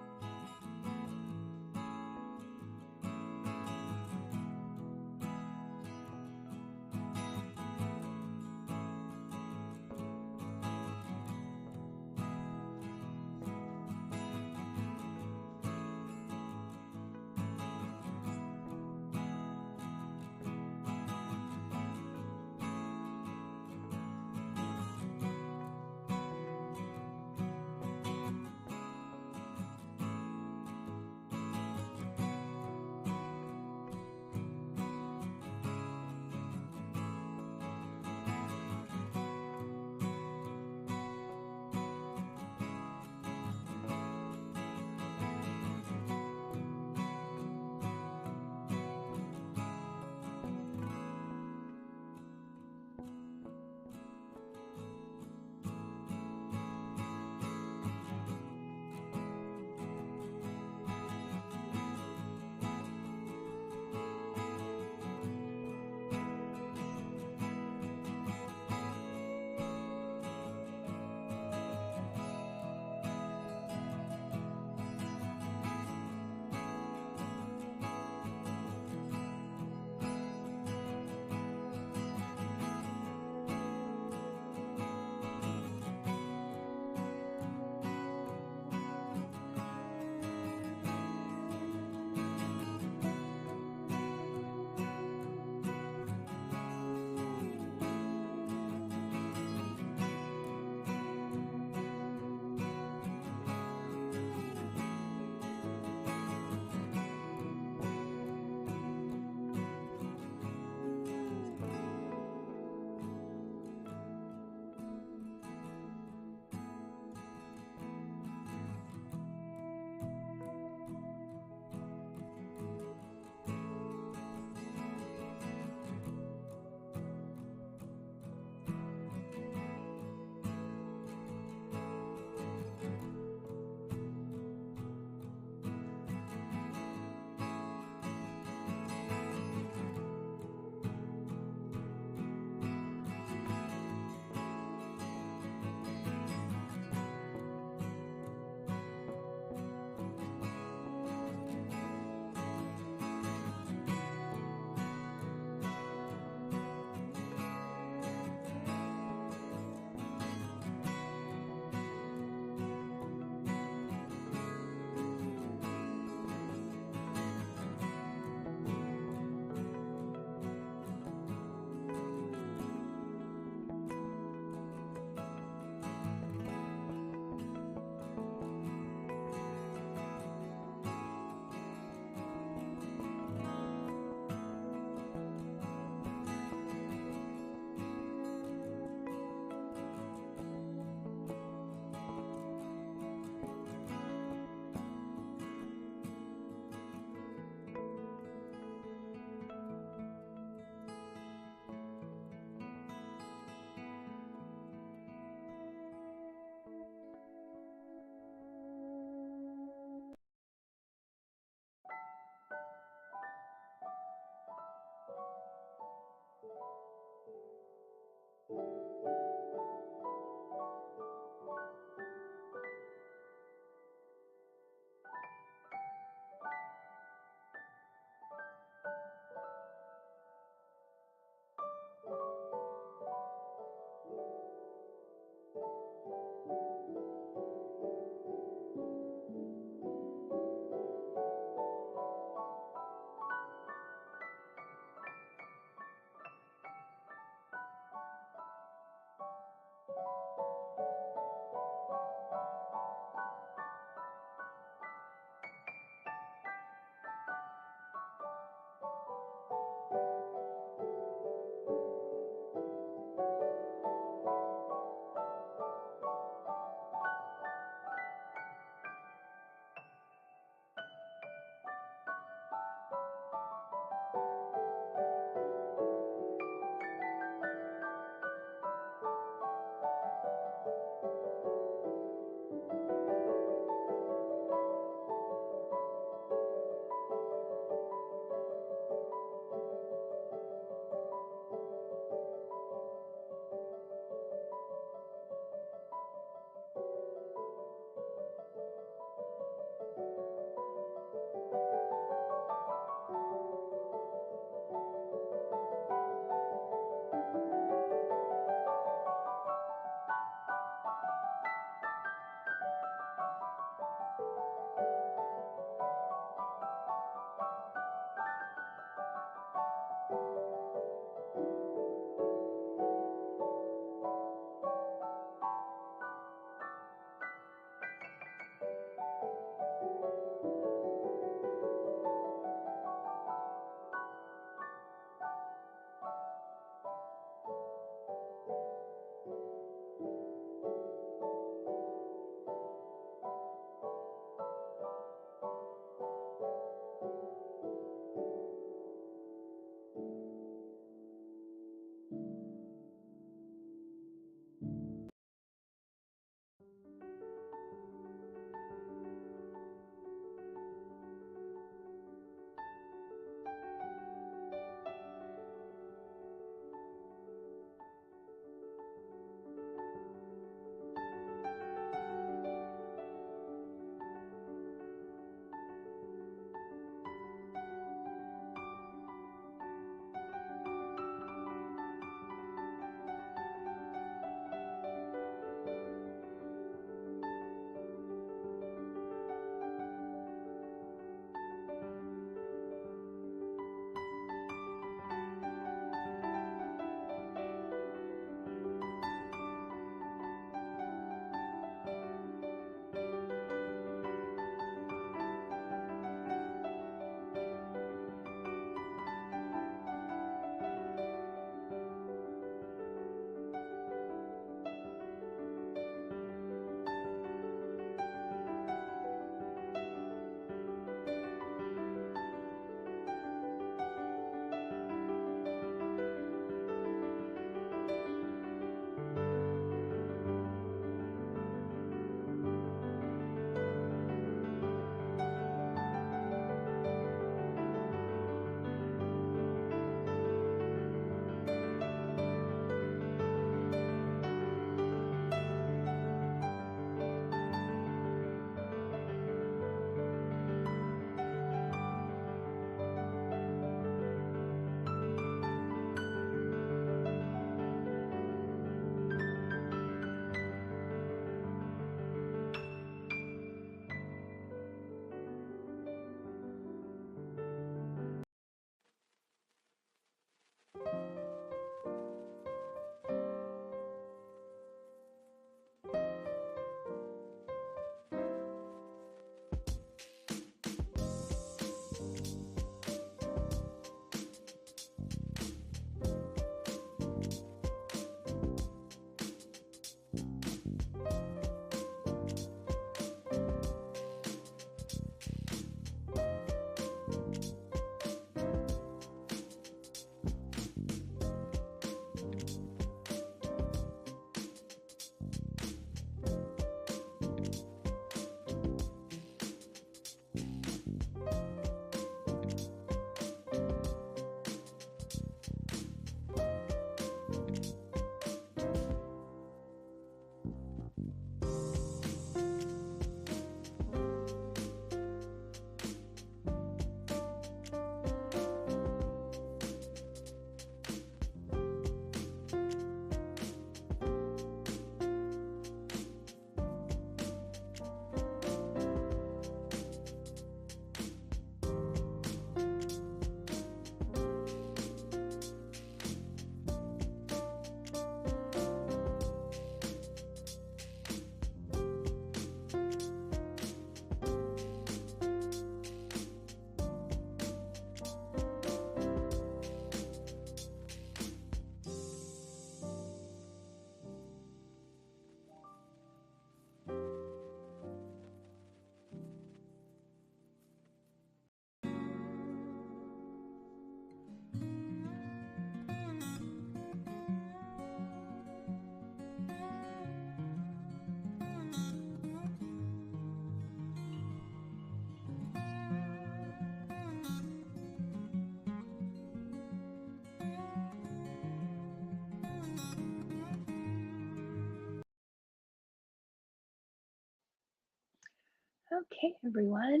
Okay, everyone.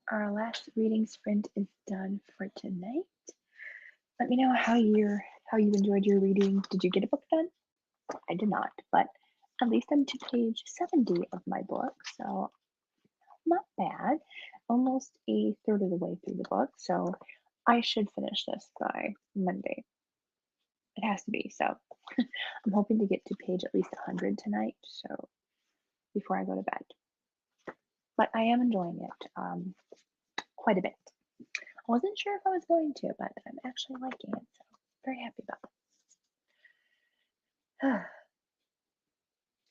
Our last reading sprint is done for tonight. Let me know how you enjoyed your reading. Did you get a book done? I did not, but at least I'm to page 70 of my book, so not bad. Almost a third of the way through the book, so I should finish this by Monday. It has to be, so I'm hoping to get to page at least 100 tonight, so before I go to bed. But I am enjoying it quite a bit. I wasn't sure if I was going to, but I'm actually liking it, so very happy about it.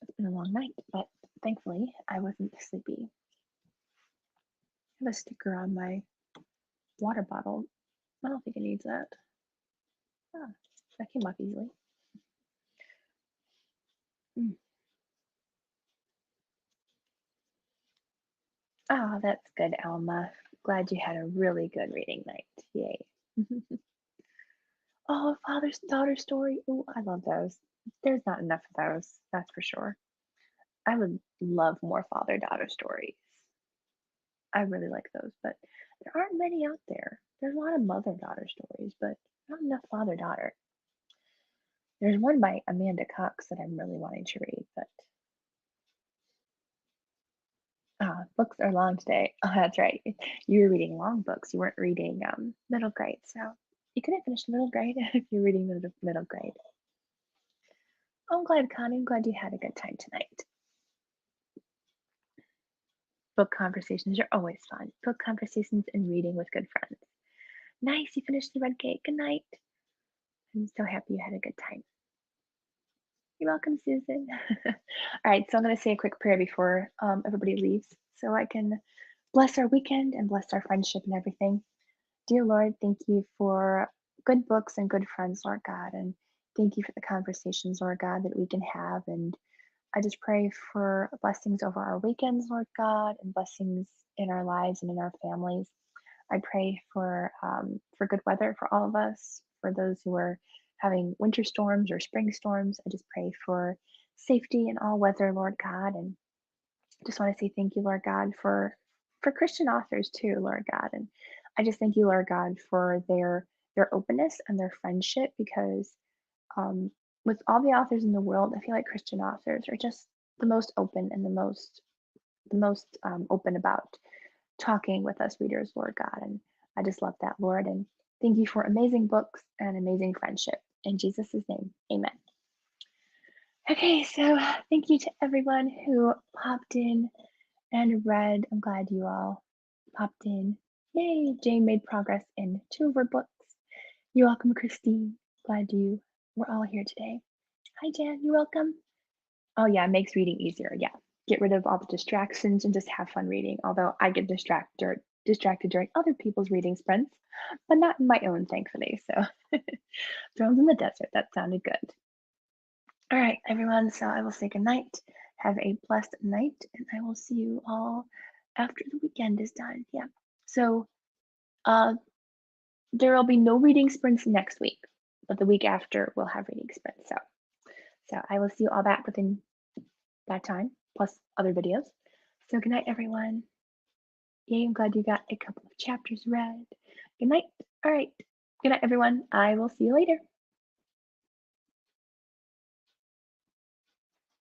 It's been a long night, but thankfully I wasn't sleepy. I have a sticker on my water bottle. I don't think it needs that. Ah, that came off easily. Mm. Oh, that's good, Alma. Glad you had a really good reading night. Yay. Oh, father daughter story. Oh, I love those. There's not enough of those, that's for sure. I would love more father daughter stories. I really like those, but there aren't many out there. There's a lot of mother daughter stories, but not enough father daughter. There's one by Amanda Cox that I'm really wanting to read, but books are long today. Oh, that's right. You were reading long books. You weren't reading middle grade, so you couldn't finish middle grade if you're reading middle grade. I'm glad, Connie. I'm glad you had a good time tonight. Book conversations are always fun. Book conversations and reading with good friends. Nice, you finished the red cake. Good night. I'm so happy you had a good time. You're welcome, Susan. All right, so I'm going to say a quick prayer before everybody leaves so I can bless our weekend and bless our friendship and everything. Dear Lord, thank you for good books and good friends, Lord God, and thank you for the conversations, Lord God, that we can have. And I just pray for blessings over our weekends, Lord God, and blessings in our lives and in our families. I pray for good weather for all of us, for those who are having winter storms or spring storms. I just pray for safety in all weather, Lord God, and just want to say thank you, Lord God, for Christian authors too, Lord God, and I just thank you, Lord God, for their openness and their friendship because with all the authors in the world, I feel like Christian authors are just the most open and the most open about talking with us readers, Lord God. And I just love that, Lord. And thank you for amazing books and amazing friendship. In Jesus' name, amen. Okay, so thank you to everyone who popped in and read. I'm glad you all popped in. Yay, Jane made progress in 2 of her books. You're welcome, Christine. Glad you were all here today. Hi, Jan, you're welcome. Oh yeah, it makes reading easier. Yeah. Get rid of all the distractions and just have fun reading. Although I get distracted during other people's reading sprints, but not in my own, thankfully. So Thrones in the Desert, that sounded good. All right, everyone. So I will say good night. Have a blessed night, and I will see you all after the weekend is done. Yeah. So uh there will be no reading sprints next week, but the week after we'll have reading sprints. So I will see you all back within that time, plus other videos. So good night, everyone. Yay, I'm glad you got a couple of chapters read. Good night. All right. Good night, everyone. I will see you later.